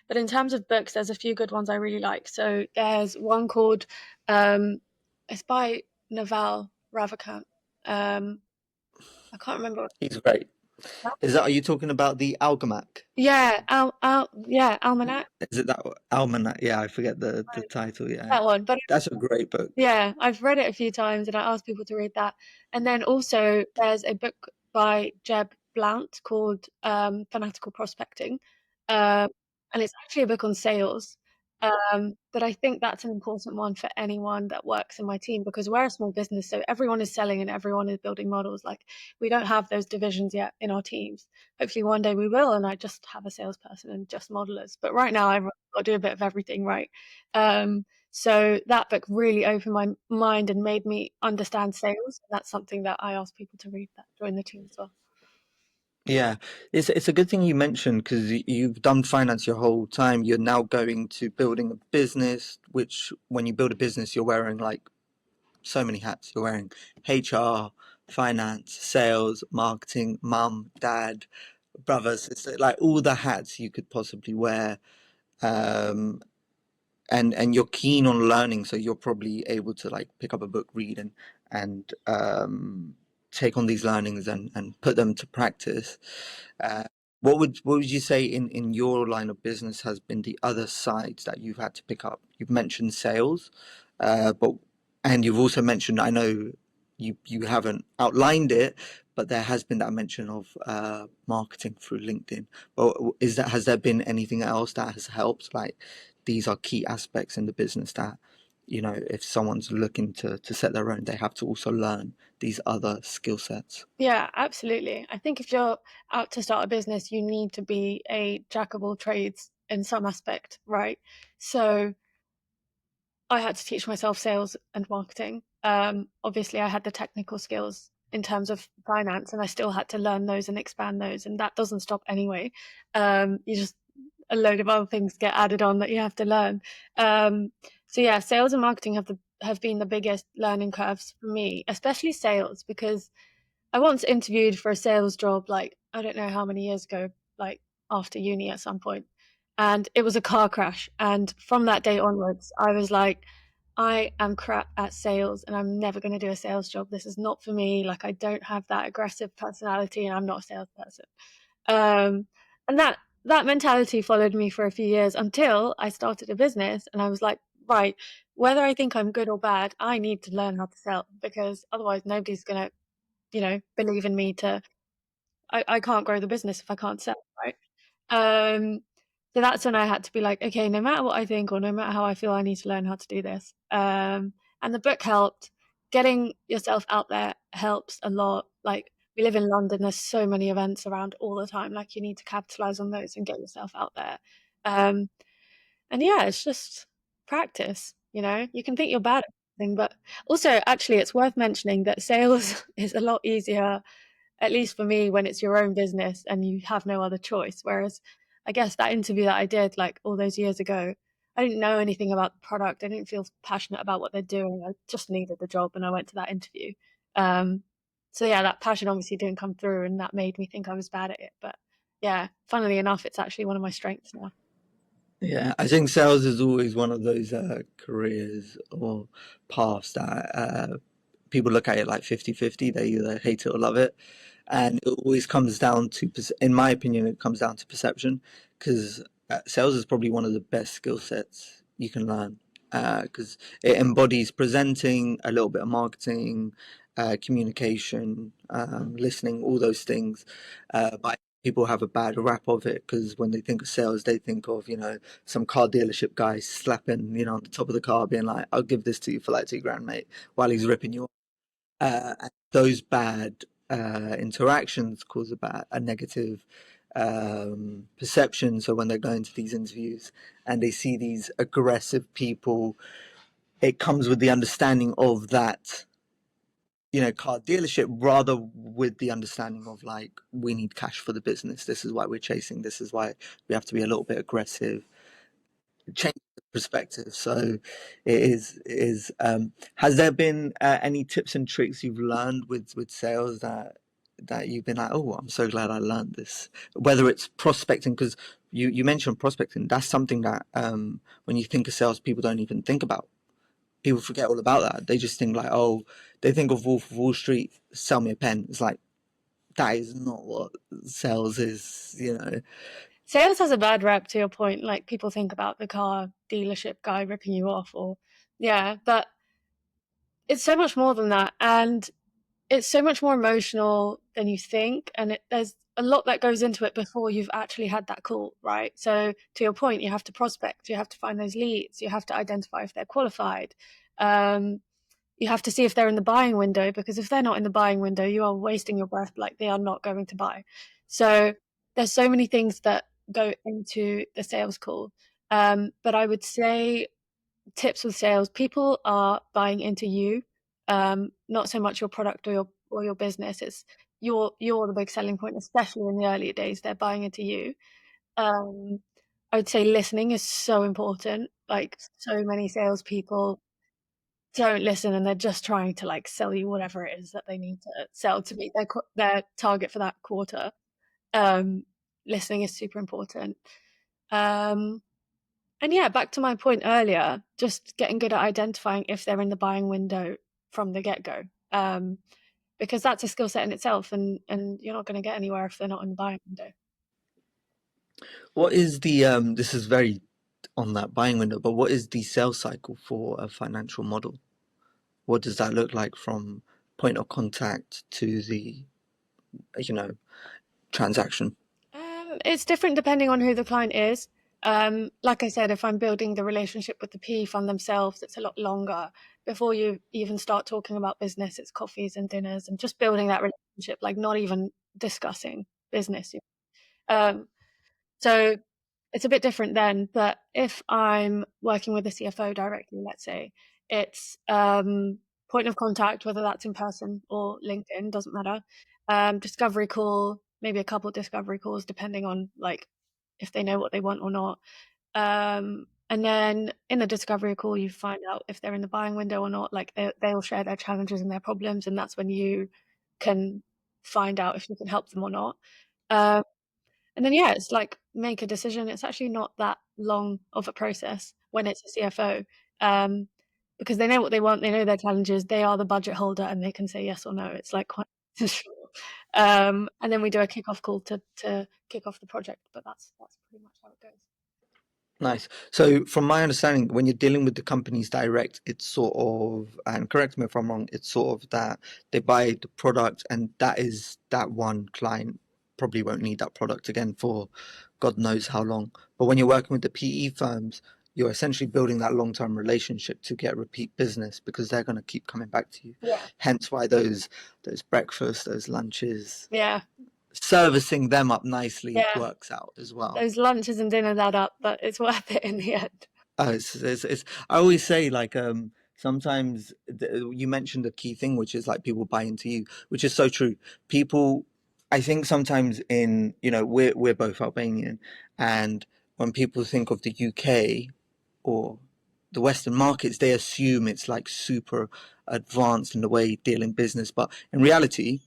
but in terms of books, there's a few good ones I really like. So there's one called, um, it's by Naval Ravikant. I can't remember. He's great. Are you talking about the Alchemac? Yeah, yeah, Almanac. Is it that Almanac? Yeah, I forget the title. Yeah, That one. But that's a great book. yeah, I've read it a few times and I ask people to read that. And then also there's a book by Jeb Blount called Fanatical Prospecting. Um, and it's actually a book on sales. But I think that's an important one for anyone that works in my team because we're a small business, so everyone is selling and everyone is building models. Like we don't have those divisions yet in our teams. Hopefully one day we will, and I just have a salesperson and just modelers. But right now I've got to do a bit of everything, right? So that book really opened my mind and made me understand sales. That's something that I ask people to read that join the team as well. Yeah, it's a good thing you mentioned because you've done finance your whole time. You're now going to building a business, which when you build a business, you're wearing like so many hats. You're wearing HR, finance, sales, marketing, mum, dad, brother, sister, like all the hats you could possibly wear. Um, and you're keen on learning, so you're probably able to like pick up a book, read, and take on these learnings and put them to practice. uh, what would you say in your line of business has been the other sides that you've had to pick up? You've mentioned sales, but and you've also mentioned, I know you haven't outlined it, but there has been that mention of marketing through LinkedIn. Well, has there been anything else that has helped? Like these are key aspects in the business that, if someone's looking to set their own, they have to also learn these other skill sets. Yeah, absolutely. I think if you're out to start a business, you need to be a jack of all trades in some aspect, right? So I had to teach myself sales and marketing. Obviously, I had the technical skills in terms of finance, and I still had to learn those and expand those, and that doesn't stop anyway. You just a load of other things get added on that you have to learn. So yeah, sales and marketing have been the biggest learning curves for me, especially sales, because I once interviewed for a sales job, like, I don't know how many years ago, like after uni at some point, and it was a car crash. And from that day onwards, I was like, I am crap at sales and I'm never going to do a sales job. This is not for me. Like, I don't have that aggressive personality and I'm not a salesperson. Um, and that mentality followed me for a few years until I started a business and I was like, right, whether I think I'm good or bad, I need to learn how to sell because otherwise nobody's going to believe in me to I can't grow the business if I can't sell, right? Um, so that's when I had to be like, okay, no matter what I think or no matter how I feel, I need to learn how to do this. And the book helped. Getting yourself out there helps a lot. Like we live in London, there's so many events around all the time. Like you need to capitalize on those and get yourself out there. Um, and yeah, it's just practice. You can think you're bad at something, but also actually it's worth mentioning that sales is a lot easier at least for me, when it's your own business and you have no other choice. Whereas I guess that interview that I did like all those years ago, I didn't know anything about the product. I didn't feel passionate about what they're doing. I just needed the job and I went to that interview. Um, so yeah, that passion obviously didn't come through and that made me think I was bad at it. But yeah, funnily enough, it's actually one of my strengths now. Yeah, I think sales is always one of those careers or paths that people look at it like 50-50. They either hate it or love it. And it always comes down to, in my opinion, it comes down to perception, because sales is probably one of the best skill sets you can learn, because it embodies presenting, a little bit of marketing, communication, listening, all those things. But people have a bad rap of it because when they think of sales, they think of, some car dealership guy slapping, on the top of the car, being like, "I'll give this to you for like 2 grand, mate," while he's ripping you off. And those bad interactions cause a negative perception. So when they're going to these interviews and they see these aggressive people, it comes with the understanding of that, car dealership, rather with the understanding of like, we need cash for the business. This is why we're chasing. This is why we have to be a little bit aggressive. Change the perspective. So it is. Has there been any tips and tricks you've learned with sales that you've been like, oh, I'm so glad I learned this? Whether it's prospecting, because you mentioned prospecting, that's something that when you think of sales, people don't even think about. People forget all about that. They just think like, oh, they think of Wolf of Wall Street, sell me a pen. It's like, that is not what sales is. Sales has a bad rep, to your point. Like people think about the car dealership guy ripping you off, or yeah, but it's so much more than that, and it's so much more emotional than you think, and there's a lot that goes into it before you've actually had that call, right? So to your point, you have to prospect, you have to find those leads, you have to identify if they're qualified. Um, you have to see if they're in the buying window, because if they're not in the buying window, you are wasting your breath. Like they are not going to buy. So there's so many things that go into the sales call. But I would say tips with sales, people are buying into you, not so much your product or your business. It's you're the big selling point, especially in the earlier days. They're buying into you. Um, I would say listening is so important. Like so many salespeople don't listen and they're just trying to like sell you whatever it is that they need to sell to meet their target for that quarter. Um, Listening is super important. Um, and yeah, back to my point earlier, just getting good at identifying if they're in the buying window from the get-go. Because that's a skill set in itself, and you're not going to get anywhere if they're not in the buying window. What is the this is very on that buying window, but what is the sales cycle for a financial model? What does that look like from point of contact to the, you know, transaction? It's different depending on who the client is. Like I said, if I'm building the relationship with the PE fund themselves, it's a lot longer. Before you even start talking about business, it's coffees and dinners and just building that relationship, like not even discussing business. Um, so it's a bit different then. But if I'm working with a CFO directly, let's say, it's point of contact, whether that's in person or LinkedIn, doesn't matter. Discovery call, maybe a couple of discovery calls, depending on like if they know what they want or not. And then in the discovery call, you find out if they're in the buying window or not. Like they'll share their challenges and their problems, and that's when you can find out if you can help them or not. Um, and then, yeah, it's like make a decision. It's actually not that long of a process when it's a CFO, um, because they know what they want, they know their challenges, they are the budget holder, and they can say yes or no. It's like quite short. And then we do a kickoff call to kick off the project, but that's pretty much how it goes. Nice. So, from my understanding, when you're dealing with the companies direct, it's sort of, and correct me if I'm wrong, it's sort of that they buy the product, and that is that one client probably won't need that product again for God knows how long. But when you're working with the PE firms, you're essentially building that long-term relationship to get repeat business because they're going to keep coming back to you. Yeah, Hence why those breakfasts, those lunches, yeah, servicing them up nicely yeah. works out as well. Those lunches and dinners add up, but it's worth it in the end. Oh, I always say like sometimes you mentioned a key thing, which is like people buy into you, which is so true. People, I think sometimes in, we're both Albanian, and when people think of the UK or the Western markets, they assume it's like super advanced in the way you deal in business. But in reality,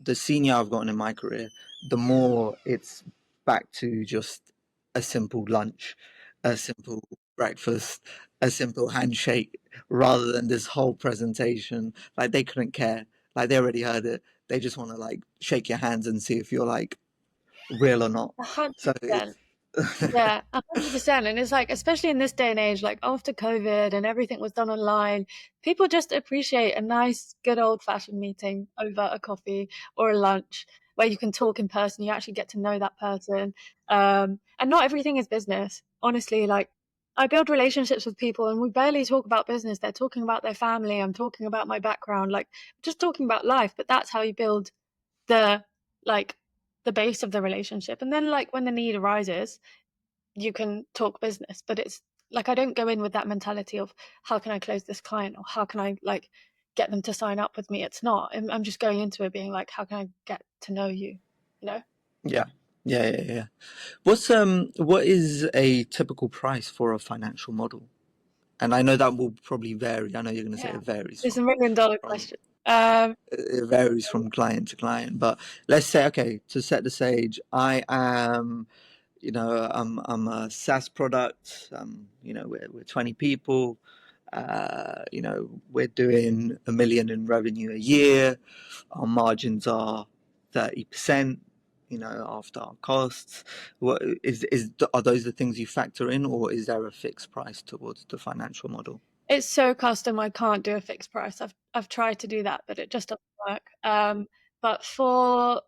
the senior I've gotten in my career, the more it's back to just a simple lunch, a simple breakfast, a simple handshake, rather than this whole presentation. Like they couldn't care. Like they already heard it. They just want to like shake your hands and see if you're like real or not. So it's 100%. Yeah, 100%. And it's like, especially in this day and age, like after COVID and everything was done online, people just appreciate a nice, good old-fashioned meeting over a coffee or a lunch where you can talk in person, you actually get to know that person. And not everything is business. Honestly, like I build relationships with people and we barely talk about business. They're talking about their family. I'm talking about my background, like just talking about life, but that's how you build the like the base of the relationship. And then like when the need arises, you can talk business, but it's like I don't go in with that mentality of how can I close this client or how can I like get them to sign up with me. It's not. I'm just going into it being like, how can I get to know you? You know? yeah, yeah. What is a typical price for a financial model? And I know that will probably vary. I know you're going to say Yeah, it varies it's from $1 million from question. Um, it varies from client to client. But let's say, okay, to set the stage, I am, I'm a SaaS product. We're 20 people. We're doing 1 million in revenue a year. Our margins are 30%. After our costs, what are those the things you factor in, or is there a fixed price towards the financial model? it's so custom. I can't do a fixed price. I've tried to do that, but it just doesn't work. But for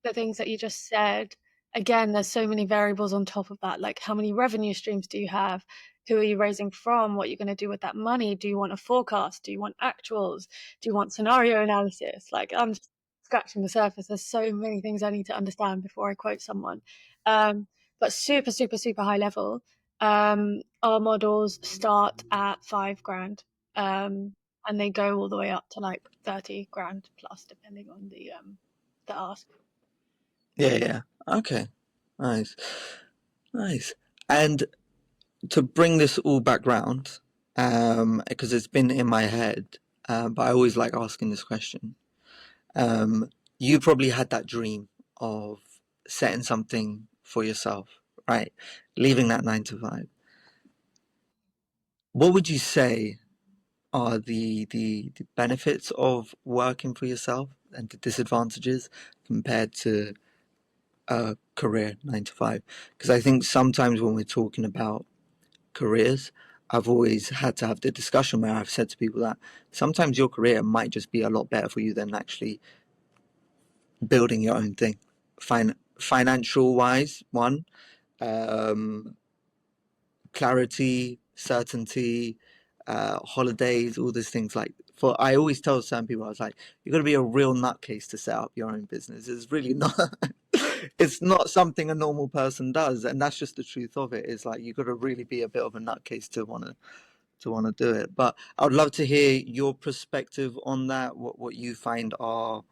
the things that you just said, again, there's so many variables on top of that. Like how many revenue streams do you have? Who are you raising from? What are you going to do with that money? Do you want a forecast? Do you want actuals? Do you want scenario analysis? Like I'm just scratching the surface. There's so many things I need to understand before I quote someone. Um, but super, super, super high level. Our models start at 5 grand, and they go all the way up to like 30 grand plus, depending on the ask. Yeah, yeah. Okay. Nice. Nice. And to bring this all back round, because it's been in my head, but I always like asking this question. You probably had that dream of setting something for yourself, right? Leaving that 9 to 5. What would you say are the benefits of working for yourself and the disadvantages compared to a career 9 to 5? Because I think sometimes when we're talking about careers, I've always had to have the discussion where I've said to people that sometimes your career might just be a lot better for you than actually building your own thing. Financial wise, one, um, clarity, certainty, holidays, all these things. Like for, I always tell some people, I was like, you got to be a real nutcase to set up your own business. It's really not. It's not something a normal person does, and that's just the truth of it. Is like you got to really be a bit of a nutcase to want to do it. But I would love to hear your perspective on that. What you find are,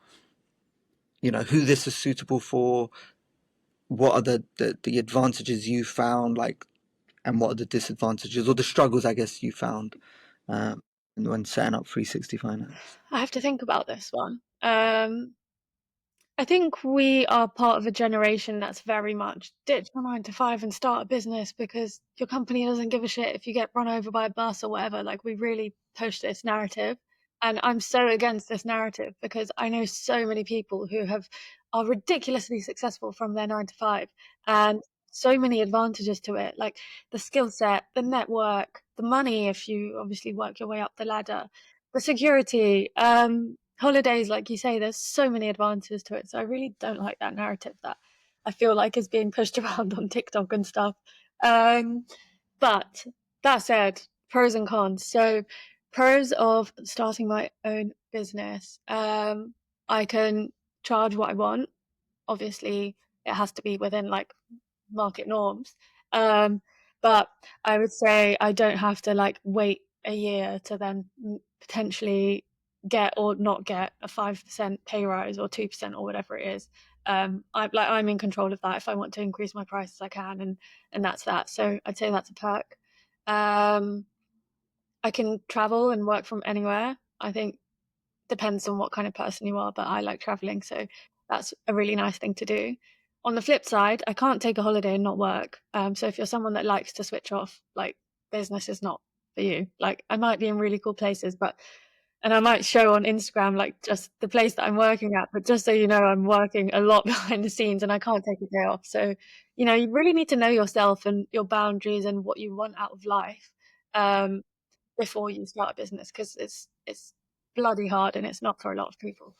who this is suitable for. What are the advantages you found, like, and what are the disadvantages or the struggles, I guess, you found when setting up 360 Finance? I have to think about this one. I think we are part of a generation that's very much ditch the 9 to 5 and start a business because your company doesn't give a shit if you get run over by a bus or whatever. Like we really push this narrative. And I'm so against this narrative because I know so many people who are ridiculously successful from their 9 to 5 and so many advantages to it, like the skill set, the network, the money if you obviously work your way up the ladder, the security, holidays, like you say, there's so many advantages to it. So I really don't like that narrative that I feel like is being pushed around on TikTok and stuff. Um, but that said, pros and cons. So pros of starting my own business. I can charge what I want. Obviously, it has to be within like market norms. Um, but I would say I don't have to like wait a year to then potentially get or not get a 5% pay rise or 2% or whatever it is. I'm in control of that. If I want to increase my prices, I can, and that's that. So I'd say that's a perk. Um, I can travel and work from anywhere. I think depends on what kind of person you are, but I like traveling, so that's a really nice thing to do. On the flip side, I can't take a holiday and not work. So if you're someone that likes to switch off, like business is not for you. Like I might be in really cool places, but and I might show on Instagram like just the place that I'm working at, but just so you know, I'm working a lot behind the scenes and I can't take a day off. So, you really need to know yourself and your boundaries and what you want out of life. Um, before you start a business because it's bloody hard and it's not for a lot of people.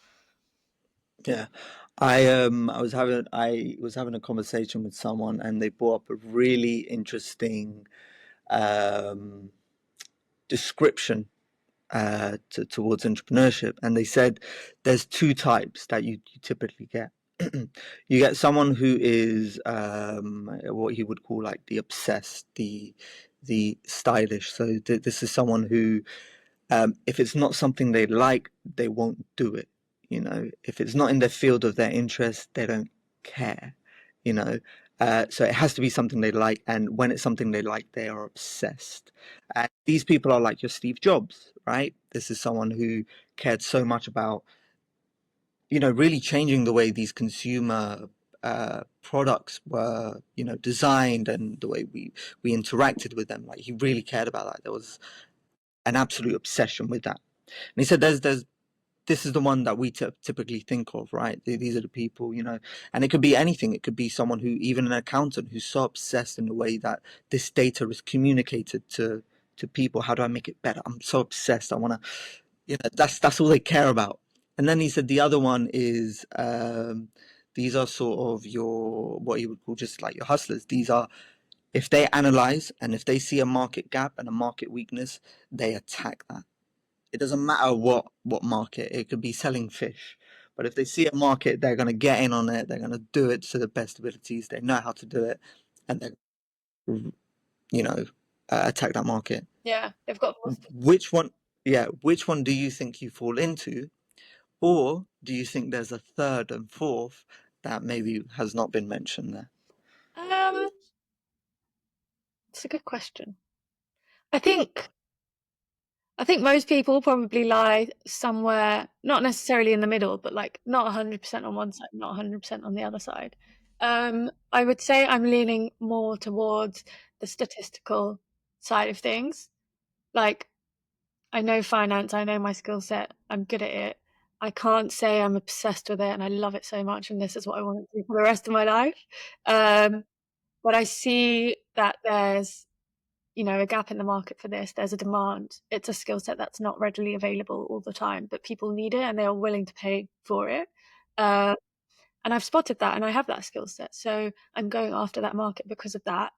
Yeah. I was having a conversation with someone and they brought up a really interesting um description towards entrepreneurship, and they said there's two types that you typically get. You get someone who is what you would call like the obsessed, the stylish. So this is someone who, if it's not something they like, they won't do it. If it's not in their field of their interest, they don't care. You know, so it has to be something they like, and when it's something they like, they are obsessed. And these people are like your Steve Jobs, right? This is someone who cared so much about, really changing the way these consumer products were, designed, and the way we interacted with them. Like he really cared about that. There was an absolute obsession with that. And he said, "There's this is the one that we typically think of, right? These are the people, and it could be anything. It could be someone who, even an accountant, who's so obsessed in the way that this data is communicated to people. How do I make it better? I'm so obsessed. I want to, that's all they care about." And then he said the other one is, these are sort of your, what you would call just like your hustlers. These are, if they analyze and if they see a market gap and a market weakness, they attack that. It doesn't matter what market. It could be selling fish, but if they see a market, they're going to get in on it. They're going to do it to the best abilities. They know how to do it, and they, you know, attack that market. Yeah, they've got more. Which one? Yeah, which one do you think you fall into, or do you think there's a third and fourth that maybe has not been mentioned there? It's a good question. I think I think most people probably lie somewhere, not necessarily in the middle, but like not 100% on one side, not 100% on the other side. I would say I'm leaning more towards the statistical side of things. Like I know finance, I know my skill set, I'm good at it. I can't say I'm obsessed with it and I love it so much and this is what I want to do for the rest of my life. Um, but I see that there's, a gap in the market for this. There's a demand. It's a skill set that's not readily available all the time, but people need it and they are willing to pay for it. Uh, and I've spotted that and I have that skill set. So I'm going after that market because of that.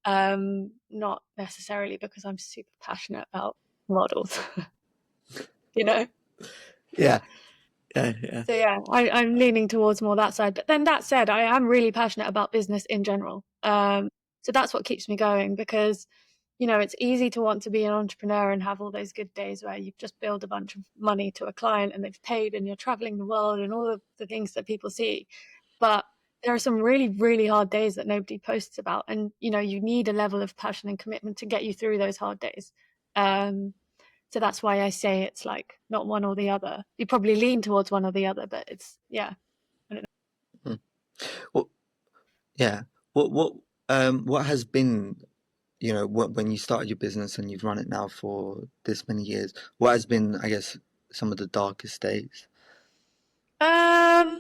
Not necessarily because I'm super passionate about models, you know? Yeah, yeah, yeah. So yeah, I'm leaning towards more that side. But then that said, I am really passionate about business in general. So that's what keeps me going because, it's easy to want to be an entrepreneur and have all those good days where you've just billed a bunch of money to a client and they've paid and you're traveling the world and all of the things that people see. But there are some really, really hard days that nobody posts about. And, you need a level of passion and commitment to get you through those hard days. So that's why I say it's like not one or the other. You probably lean towards one or the other, but it's, yeah, I don't Hmm. Well, yeah. What has been, when you started your business and you've run it now for this many years, what has been, I guess, some of the darkest days? know.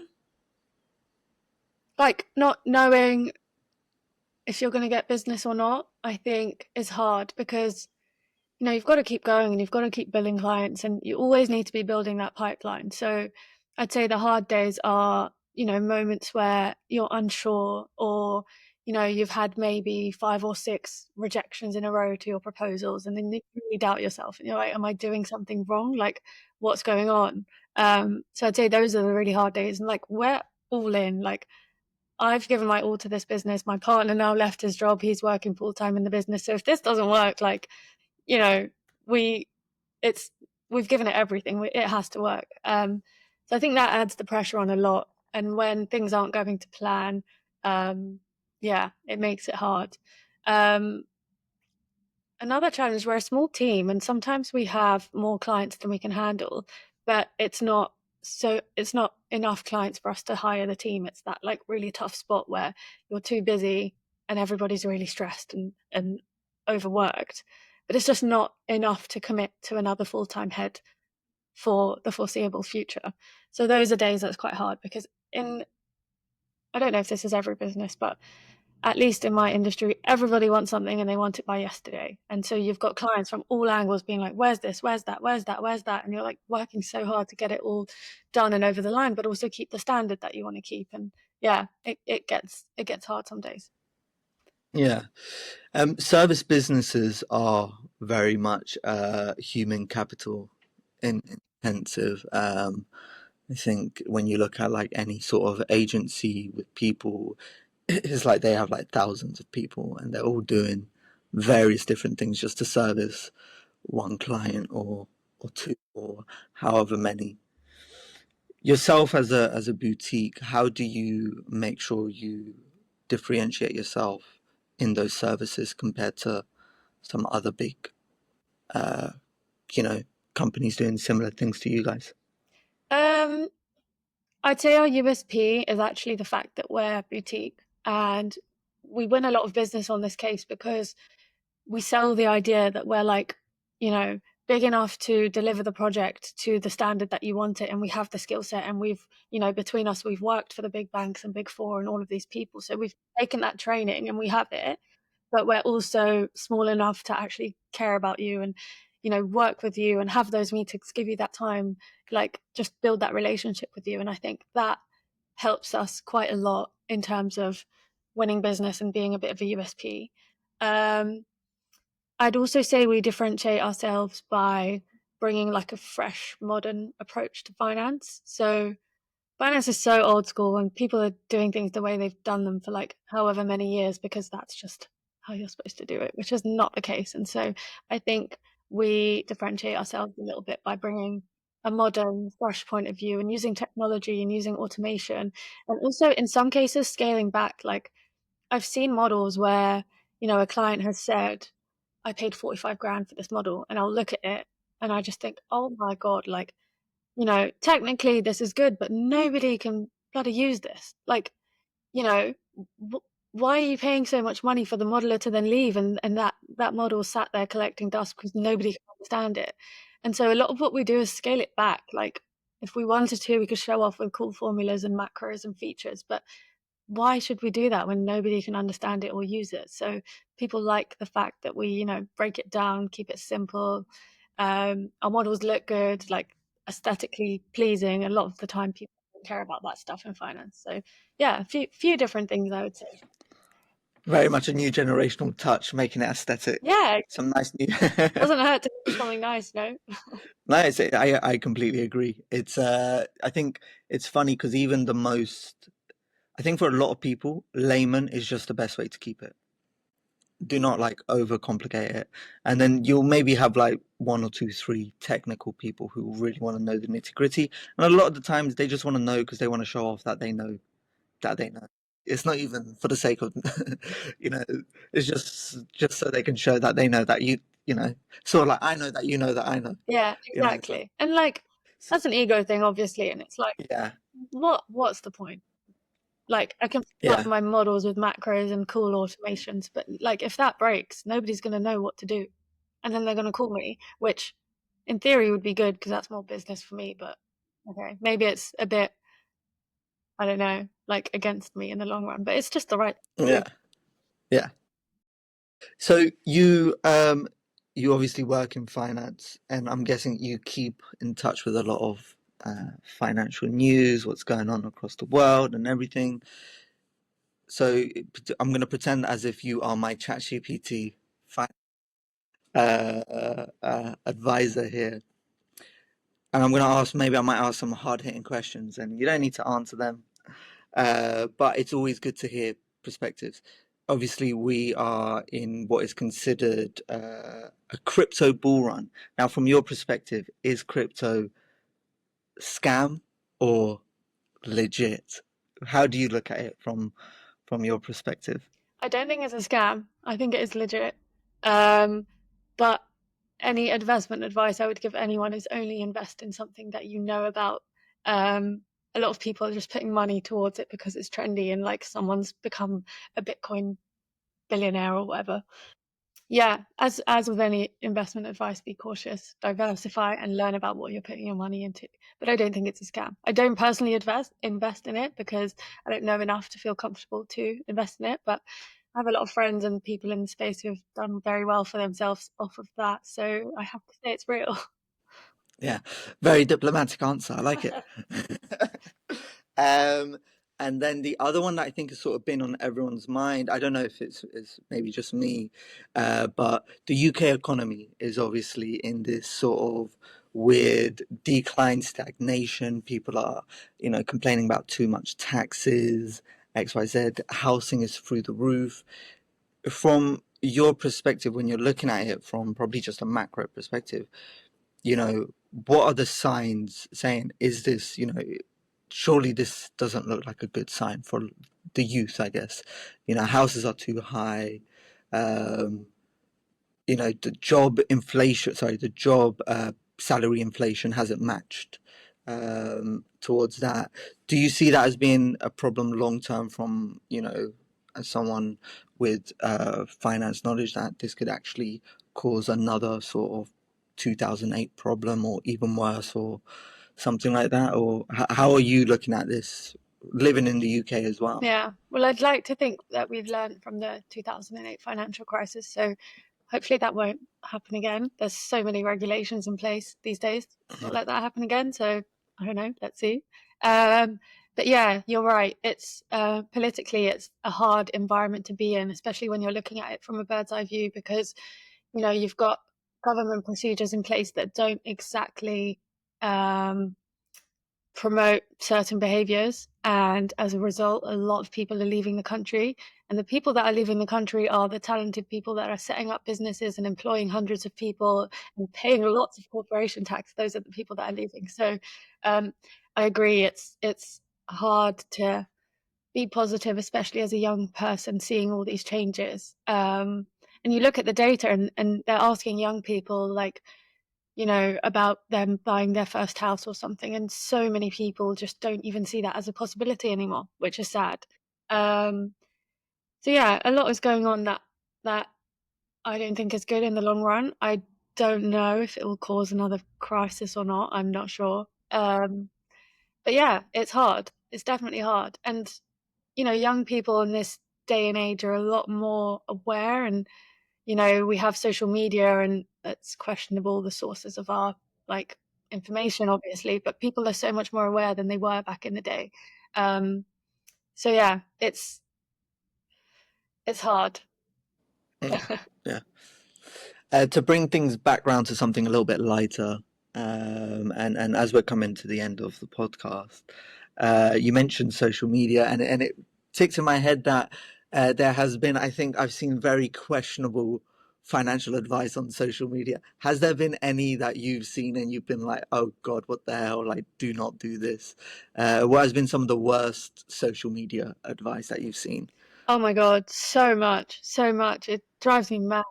Like not knowing if you're going to get business or not, I think is hard because you've got to keep going and you've got to keep building clients and you always need to be building that pipeline. So I'd say the hard days are, moments where you're unsure or, you've had maybe 5 or 6 rejections in a row to your proposals and then you really doubt yourself and you're like, am I doing something wrong? Like what's going on? So I'd say those are the really hard days and like we're all in, like I've given my all to this business. My partner now left his job. He's working full time in the business. So if this doesn't work, like, you know, we it's we've given it everything. It has to work. So I think that adds the pressure on a lot. And when things aren't going to plan, yeah, it makes it hard. Um, Another challenge, we're a small team, and sometimes we have more clients than we can handle, but it's not enough clients for us to hire the team. It's that like really tough spot where you're too busy and everybody's really stressed and overworked, but it's just not enough to commit to another full-time head for the foreseeable future. So those are days that's quite hard because in I don't know if this is every business, but at least in my industry, everybody wants something and they want it by yesterday. And so you've got clients from all angles being like, where's this? Where's that? Where's that? Where's that? And you're like working so hard to get it all done and over the line, but also keep the standard that you want to keep. And yeah, it gets hard some days. Yeah. Service businesses are very much human capital intensive. I think when you look at like any sort of agency with people, it's like they have like thousands of people and they're all doing various different things just to service one client or two or however many. Yourself as a boutique, how do you make sure you differentiate yourself in those services compared to some other big, uh, you know, companies doing similar things to you guys? Um, I'd say our USP is actually the fact that we're boutique and we win a lot of business on this case because we sell the idea that we're like, you know, big enough to deliver the project to the standard that you want it. And we have the skill set and we've, you know, between us, we've worked for the big banks and big four and all of these people. So we've taken that training and we have it, but we're also small enough to actually care about you and, you know, work with you and have those meetings, give you that time, like just build that relationship with you. And I think that helps us quite a lot in terms of winning business and being a bit of a USP. Um, I'd also say we differentiate ourselves by bringing like a fresh, modern approach to finance. So finance is so old school and people are doing things the way they've done them for like however many years because that's just how you're supposed to do it, which is not the case. And so I think we differentiate ourselves a little bit by bringing a modern, fresh point of view and using technology and using automation. And also in some cases, scaling back. Like I've seen models where, you know, a client has said, I paid 45 grand for this model, and I'll look at it and I just think, oh my God, like, you know, technically this is good, but nobody can bloody use this. Like, you know, why are you paying so much money for the modeler to then leave and that model sat there collecting dust because nobody can understand it? And so a lot of what we do is scale it back. Like, if we wanted to, we could show off with cool formulas and macros and features, but why should we do that when nobody can understand it or use it? So people like the fact that we, you know, break it down, keep it simple. Our models look good, like aesthetically pleasing. A lot of the time, people don't care about that stuff in finance. So yeah, a few different things I would say. Very much a new generational touch, making it aesthetic. Yeah, it Some nice new. doesn't hurt to do something nice, no? No, I completely agree. I think it's funny because even the most, I think for a lot of people, layman is just the best way to keep it. Do not like overcomplicate it. And then you'll maybe have like one or two, three technical people who really want to know the nitty gritty. And a lot of the times they just want to know because they want to show off that they know that they know. It's not even for the sake of, you know, it's just so they can show that they know that you know, sort of like I know that you know that I know, Yeah, you know. So, exactly. And like that's an ego thing, obviously. And it's like, yeah, what's the point? Like I can fill up yeah, my models with macros and cool automations, but like if that breaks, nobody's going to know what to do. And then they're going to call me, which in theory would be good because that's more business for me. But okay, maybe it's a bit, I don't know, like against me in the long run, but it's just the right thing to yeah, do. yeah. So you obviously work in finance, and I'm guessing you keep in touch with a lot of financial news, what's going on across the world, and everything. So I'm going to pretend as if you are my ChatGPT advisor here, and I'm going to ask. Maybe I might ask some hard-hitting questions, and you don't need to answer them. But it's always good to hear perspectives. obviously we are in what is considered a crypto bull run. Now, from your perspective, is crypto scam or legit? How do you look at it from your perspective? I don't think it's a scam. I think it is legit. Um, but any investment advice I would give anyone is only invest in something that you know about. A lot of people are just putting money towards it because it's trendy and like someone's become a Bitcoin billionaire or whatever. Yeah, as with any investment advice, be cautious, diversify, and learn about what you're putting your money into. But I don't think it's a scam. I don't personally invest in it because I don't know enough to feel comfortable to invest in it. But I have a lot of friends and people in the space who have done very well for themselves off of that. So I have to say it's real. Yeah, very diplomatic answer. I like it. Um, and then the other one that I think has sort of been on everyone's mind, I don't know if it's maybe just me, but the UK economy is obviously in this sort of weird decline, stagnation. People are, complaining about too much taxes, XYZ. Housing is through the roof. From your perspective, when you're looking at it from probably just a macro perspective, what are the signs saying, is this, surely this doesn't look like a good sign for the youth, I guess. Houses are too high. Um, the job salary inflation hasn't matched towards that. Do you see that as being a problem long term from, as someone with finance knowledge, that this could actually cause another sort of 2008 problem or even worse or something like that? Or how are you looking at this living in the UK as well? Yeah. Well, I'd like to think that we've learned from the 2008 financial crisis. So hopefully that won't happen again. There's so many regulations in place these days not let that happen again. So I don't know. Let's see. Um, but yeah, you're right. It's politically, it's a hard environment to be in, especially when you're looking at it from a bird's eye view, because you've got government procedures in place that don't exactly um, promote certain behaviors, and as a result a lot of people are leaving the country, and the people that are leaving the country are the talented people that are setting up businesses and employing hundreds of people and paying lots of corporation tax. Those are the people that are leaving. So I agree, it's hard to be positive, especially as a young person seeing all these changes. And you look at the data, and they're asking young people like about them buying their first house or something. And so many people just don't even see that as a possibility anymore, which is sad. Um, so yeah, a lot is going on that I don't think is good in the long run. I don't know if it will cause another crisis or not. I'm not sure. But yeah, it's hard. It's definitely hard. And, young people in this day and age are a lot more aware, and we have social media, and it's questionable the sources of our like information, obviously, but people are so much more aware than they were back in the day. Um, so yeah, it's hard. Yeah. Yeah. To bring things back round to something a little bit lighter, and as we're coming to the end of the podcast, you mentioned social media, and it ticked in my head that there has been, I think I've seen very questionable financial advice on social media. Has there been any that you've seen and you've been like, oh God, what the hell? Like, do not do this. What has been some of the worst social media advice that you've seen? Oh my god, so much, it drives me mad.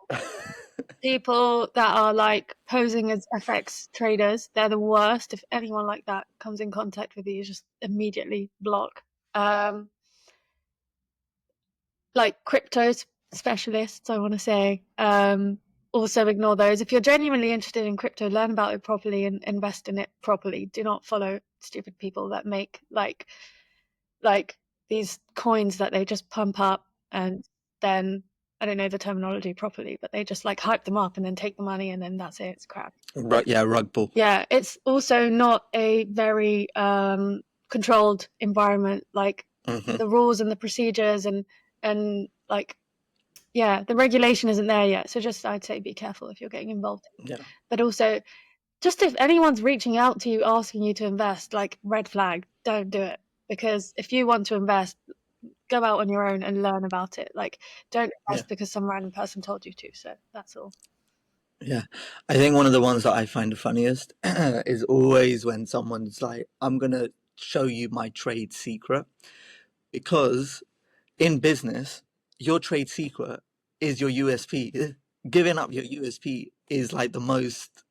People that are like posing as FX traders, they're the worst. If anyone like that comes in contact with you, just immediately block. um like crypto specialists, I want to say, also ignore those. If you're genuinely interested in crypto, learn about it properly and invest in it properly. Do not follow stupid people that make like these coins that they just pump up, and then I don't know the terminology properly, but they just like hype them up and then take the money, and then that's it. It's crap. Right, yeah, rug pull. Yeah, it's also not a very controlled environment. Like Hmm. the rules and the procedures and like yeah, the regulation isn't there yet. So just I'd say be careful if you're getting involved. Yeah. But also, just if anyone's reaching out to you asking you to invest, like red flag, don't do it. Because if you want to invest, go out on your own and learn about it. Like, don't Yeah. invest because some random person told you to. So that's all. Yeah. I think one of the ones that I find the funniest is always when someone's like, I'm going to show you my trade secret, because in business, your trade secret is your USP. Giving up your USP is like the most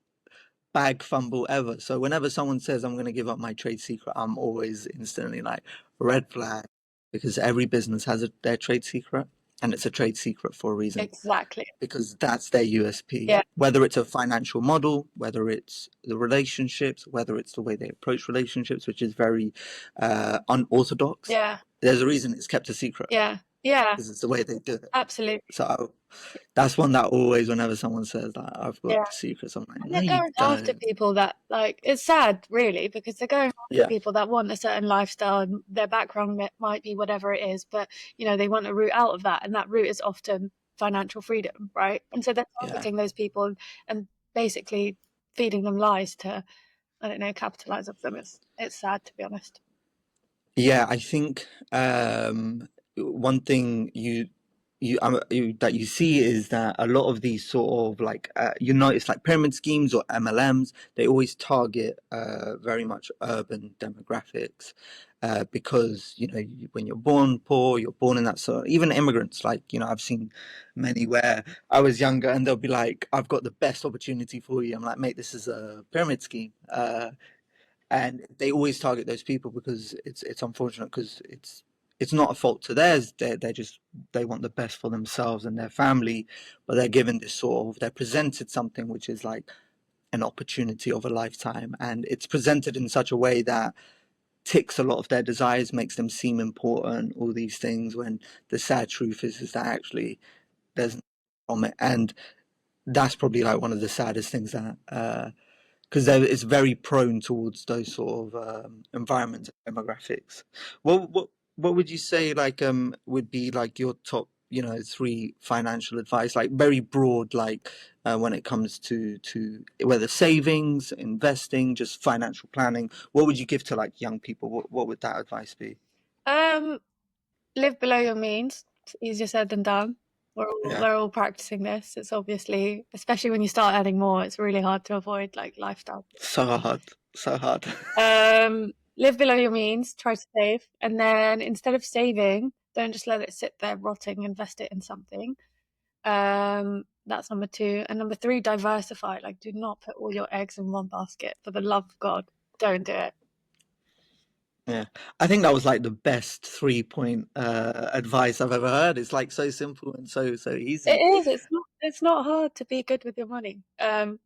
bag fumble ever. So whenever someone says I'm going to give up my trade secret, I'm always instantly like, red flag, because every business has their trade secret, and it's a trade secret for a reason, Exactly. because that's their USP. Yeah. Whether it's a financial model, whether it's the relationships, whether it's the way they approach relationships, which is very unorthodox. Yeah. There's a reason it's kept a secret, Yeah. Yeah. because it's the way they do it. Absolutely. So that's one that always, whenever someone says that I've got Yeah. secrets, I'm like, And no, they're you going after don't. people that, like, it's sad, really, because they're going after Yeah, people that want a certain lifestyle and their background might be whatever it is, but, they want a route out of that. And that route is often financial freedom, right? And so they're yeah. targeting those people and basically feeding them lies to, I don't know, capitalize off them. It's sad, to be honest. Yeah, I think one thing that you see is that a lot of these sort of like you notice like pyramid schemes or MLMs, they always target very much urban demographics, because when you're born poor, you're born in that sort. Even immigrants, like I've seen many where I was younger, and they'll be like, "I've got the best opportunity for you." I'm like, "Mate, this is a pyramid scheme." And they always target those people because it's unfortunate, because it's not a fault to theirs. They're just, they want the best for themselves and their family, but they're given this sort of, they're presented something which is like an opportunity of a lifetime, and it's presented in such a way that ticks a lot of their desires, makes them seem important, all these things, when the sad truth is that actually there's nothing from it. And that's probably like one of the saddest things, that because it's very prone towards those sort of environments and demographics. What would you say, like would be like your top three financial advice, like very broad, like when it comes to whether savings, investing, just financial planning? What would you give to like young people? What would that advice be? Um, Live below your means. It's easier said than done. Yeah, We're all practicing this. It's obviously, especially when you start earning more, it's really hard to avoid like lifestyle. so hard, so hard. Live below your means, try to save, and then instead of saving, don't just let it sit there rotting, invest it in something. That's number two. And number three, diversify. Like, do not put all your eggs in one basket. For the love of God, don't do it. Yeah, I think that was like the best 3 point advice I've ever heard. It's like so simple and so It easy. is. It's not hard to be good with your money. Especially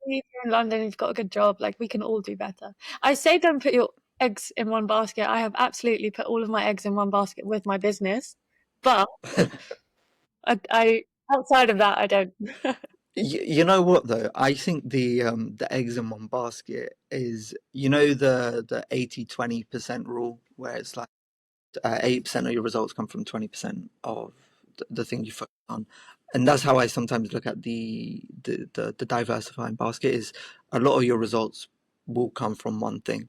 if you're in London, you've got a good job. Like, we can all do better. I say don't put your eggs in one basket. I have absolutely put all of my eggs in one basket with my business, but I outside of that, I don't. You know what though? I think the eggs in one basket is, the 80-20% rule, where it's like 80% of your results come from 20% of the thing you focus on. And that's how I sometimes look at the diversifying basket, is a lot of your results will come from one thing.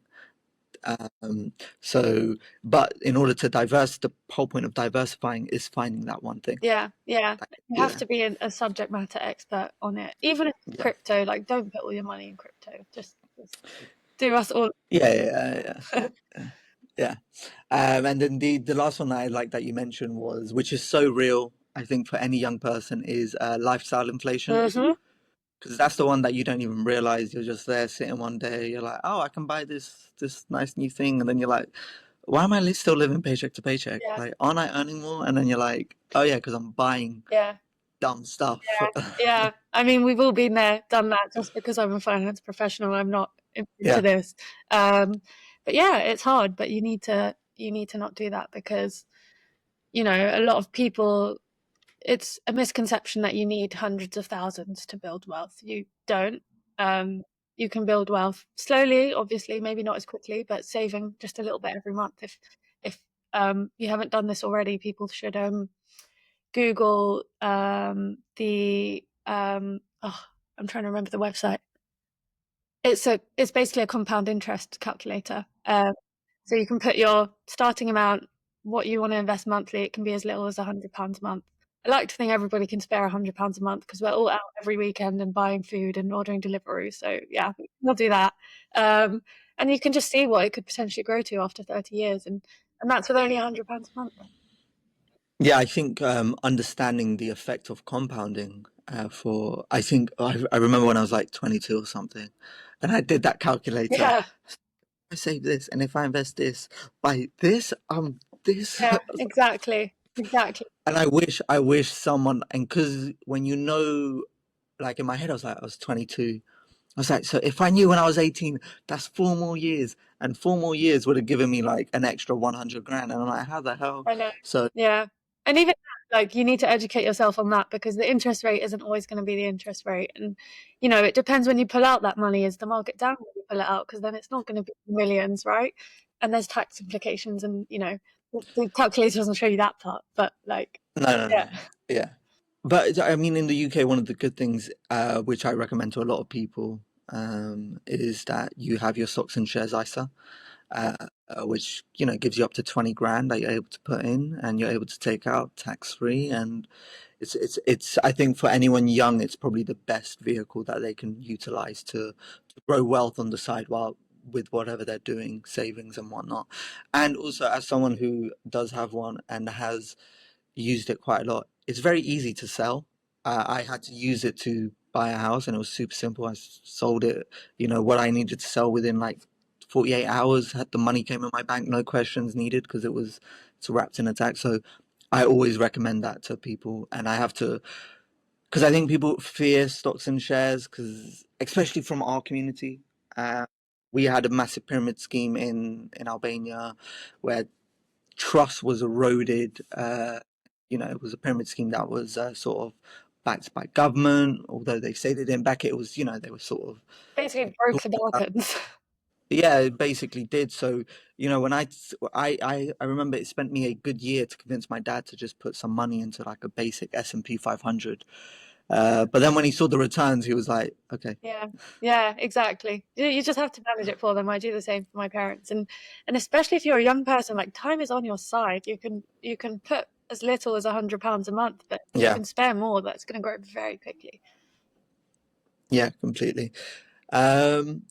Um, so, but in order to the whole point of diversifying is finding that one thing. Yeah, yeah. Like, You have yeah, to be a subject matter expert on it. Even if it's yeah, crypto, like don't put all your money in crypto. Just do us all. yeah, yeah, yeah, yeah. And then the last one I like that you mentioned was, which is so real, I think, for any young person, is lifestyle inflation. Hmm. Because that's the one that you don't even realize. You're just there sitting one day, you're like, oh, I can buy this nice new thing, and then you're like, why am I still living paycheck to paycheck? Yeah, Like, aren't I earning more? And then you're like, oh yeah, because I'm buying yeah. dumb stuff. Yeah, yeah. I mean, we've all been there, done that. Just because I'm a finance professional, I'm not into Yeah, this. But yeah, it's hard. But you need to not do that because a lot of people. It's a misconception that you need hundreds of thousands to build wealth. You don't. Um, you can build wealth slowly, obviously, maybe not as quickly, but saving just a little bit every month. If you haven't done this already, people should Google the oh, I'm trying to remember the website. It's basically a compound interest calculator. So you can put your starting amount, what you want to invest monthly. It can be as little as £100 a month. I like to think everybody can spare £100 a month because we're all out every weekend and buying food and ordering delivery. So yeah, we'll do that. And you can just see what it could potentially grow to after 30 years. And that's with only £100 a month. Yeah, I think understanding the effect of compounding I think I remember when I was like 22 or something, and I did that calculator. Yeah, I save this, and if I invest this by this, this. yeah, exactly. Exactly. And I wish someone, and because when you know, like in my head, I was 22. I was like, so if I knew when I was 18, that's 4 more years, and 4 more years would have given me like an extra 100 grand. And I'm like, how the hell? I know. So Yeah. And even that, like, you need to educate yourself on that because the interest rate isn't always going to be the interest rate. And, you know, it depends when you pull out that money. Is the market down when you pull it out? Because then it's not going to be millions, right? And there's tax implications and, you know, the calculator doesn't show you that part. But, like, no, no, yeah. no, yeah. But I mean, in the UK, one of the good things, which I recommend to a lot of people, is that you have your stocks and shares ISA, which gives you up to 20 grand that you're able to put in, and you're able to take out tax free. And it's I think for anyone young, it's probably the best vehicle that they can utilize to grow wealth on the side while with whatever they're doing, savings and whatnot. And also, as someone who does have one and has used it quite a lot. It's very easy to sell. I had to use it to buy a house, and it was super simple. I sold it, what I needed to sell within like 48 hours. Had the money came in my bank, no questions needed because it's wrapped in a tax. So I always recommend that to people, and I have to because I think people fear stocks and shares because especially from our community. Uh, we had a massive pyramid scheme in Albania where trust was eroded. It was a pyramid scheme that was sort of backed by government, although they say they didn't back it. It was, they were sort of, Basically broke the Balkans. yeah, it basically did. So, when I remember it spent me a good year to convince my dad to just put some money into like a basic S&P 500. But then when he saw the returns, he was like, okay. Yeah, exactly. You just have to manage it for them. I do the same for my parents, and especially if you're a young person, like time is on your side. You can put as little as £100 a month, but you Yeah, can spare more. That's going to grow very quickly. yeah, completely. Um,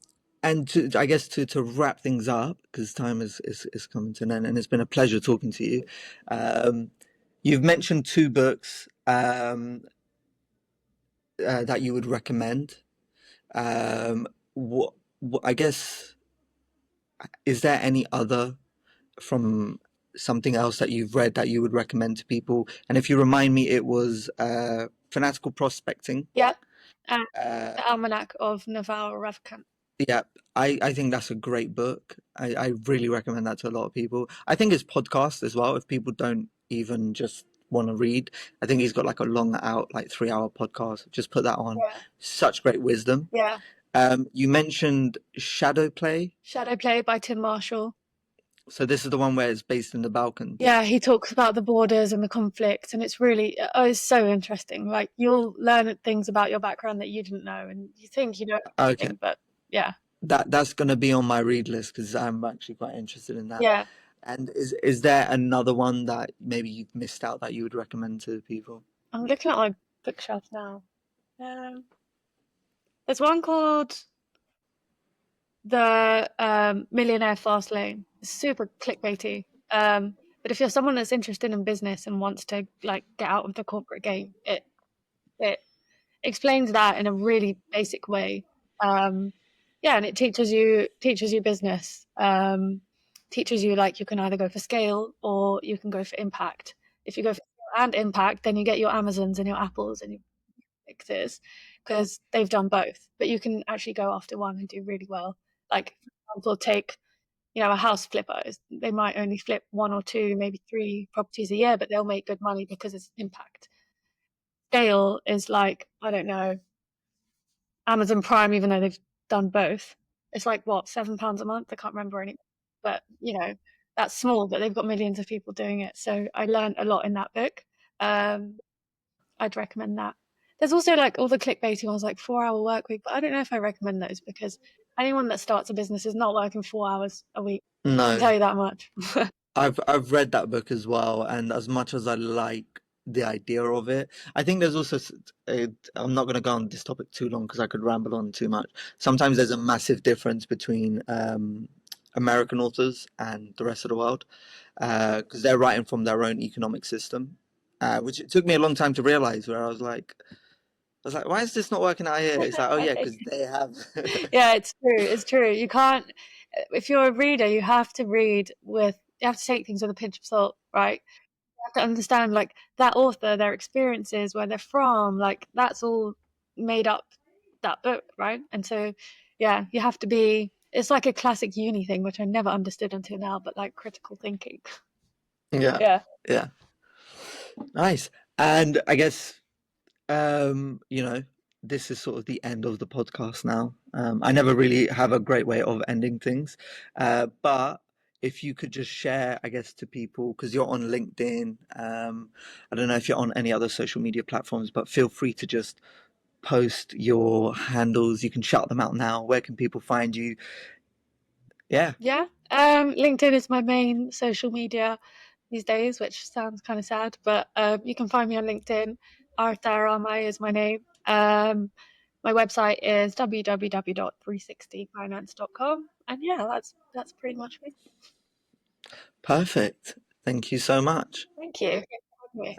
and I guess to wrap things up, because time is coming to an end, and it's been a pleasure talking to you. Um, you've mentioned two books that you would recommend. What I guess, is there any other from something else that you've read that you would recommend to people? And if you remind me, it was Fanatical Prospecting. Yeah, and Uh, the Almanac of Naval Ravikant. Yeah, I think that's a great book. I really recommend that to a lot of people. I think his podcast as well, if people don't even just want to read. I think he's got like a long out, like 3 hour podcast. Just put that on. Yeah, Such great wisdom. yeah. You mentioned Shadow Play. Shadow Play by Tim Marshall. So this is the one where it's based in the Balkans. Yeah, he talks about the borders and the conflict, and it's really, it's so interesting. Like you'll learn things about your background that you didn't know, and you think you know Okay, everything, but yeah, that's gonna be on my read list because I'm actually quite interested in that. yeah. And is there another one that maybe you've missed out that you would recommend to people? I'm looking at my bookshelf now. Um, there's one called The Millionaire Fast Lane. It's super clickbaity. But if you're someone that's interested in business and wants to like get out of the corporate game, it explains that in a really basic way. Yeah, and it teaches you business. Teaches you like you can either go for scale or you can go for impact. If you go for scale and impact, then you get your Amazons and your Apples and your X's because they've done both. But you can actually go after one and do really well. Like for example, take a house flipper. They might only flip one or two, maybe three properties a year, but they'll make good money because it's impact. Scale is like, I don't know, Amazon Prime, even though they've done both. It's like what, £7 a month? I can't remember any, but that's small, but they've got millions of people doing it. So I learned a lot in that book. Um, I'd recommend that. There's also like all the clickbaity ones, like 4 Hour Work Week, but I don't know if I recommend those because anyone that starts a business is not working 4 hours a week. I can No. tell you that much. I've read that book as well, and as much as I like the idea of it, I think there's also I'm not going to go on this topic too long because I could ramble on too much. Sometimes there's a massive difference between American authors and the rest of the world because they're writing from their own economic system, which it took me a long time to realize. Where I was like, why is this not working out here? It's like, oh I yeah, think, because they have. yeah, it's true. It's true. You can't, if you're a reader, you have to read with, you have to take things with a pinch of salt, right? You have to understand like that author, their experiences, where they're from, like that's all made up that book, right? And so, yeah, you have to be, it's like a classic uni thing, which I never understood until now, but like critical thinking. Yeah, Yeah. yeah, nice. And I guess you know, this is sort of the end of the podcast now. I never really have a great way of ending things, but if you could just share, I guess, to people, because you're on LinkedIn, I don't know if you're on any other social media platforms, but feel free to just post your handles. You can shout them out now. Where can people find you? Yeah, Yeah. LinkedIn is my main social media these days, which sounds kind of sad, but you can find me on LinkedIn. Arta Ramaj is my name. My website is www.360finance.com. And yeah, that's pretty much me. perfect. Thank you so much. Thank you. Okay.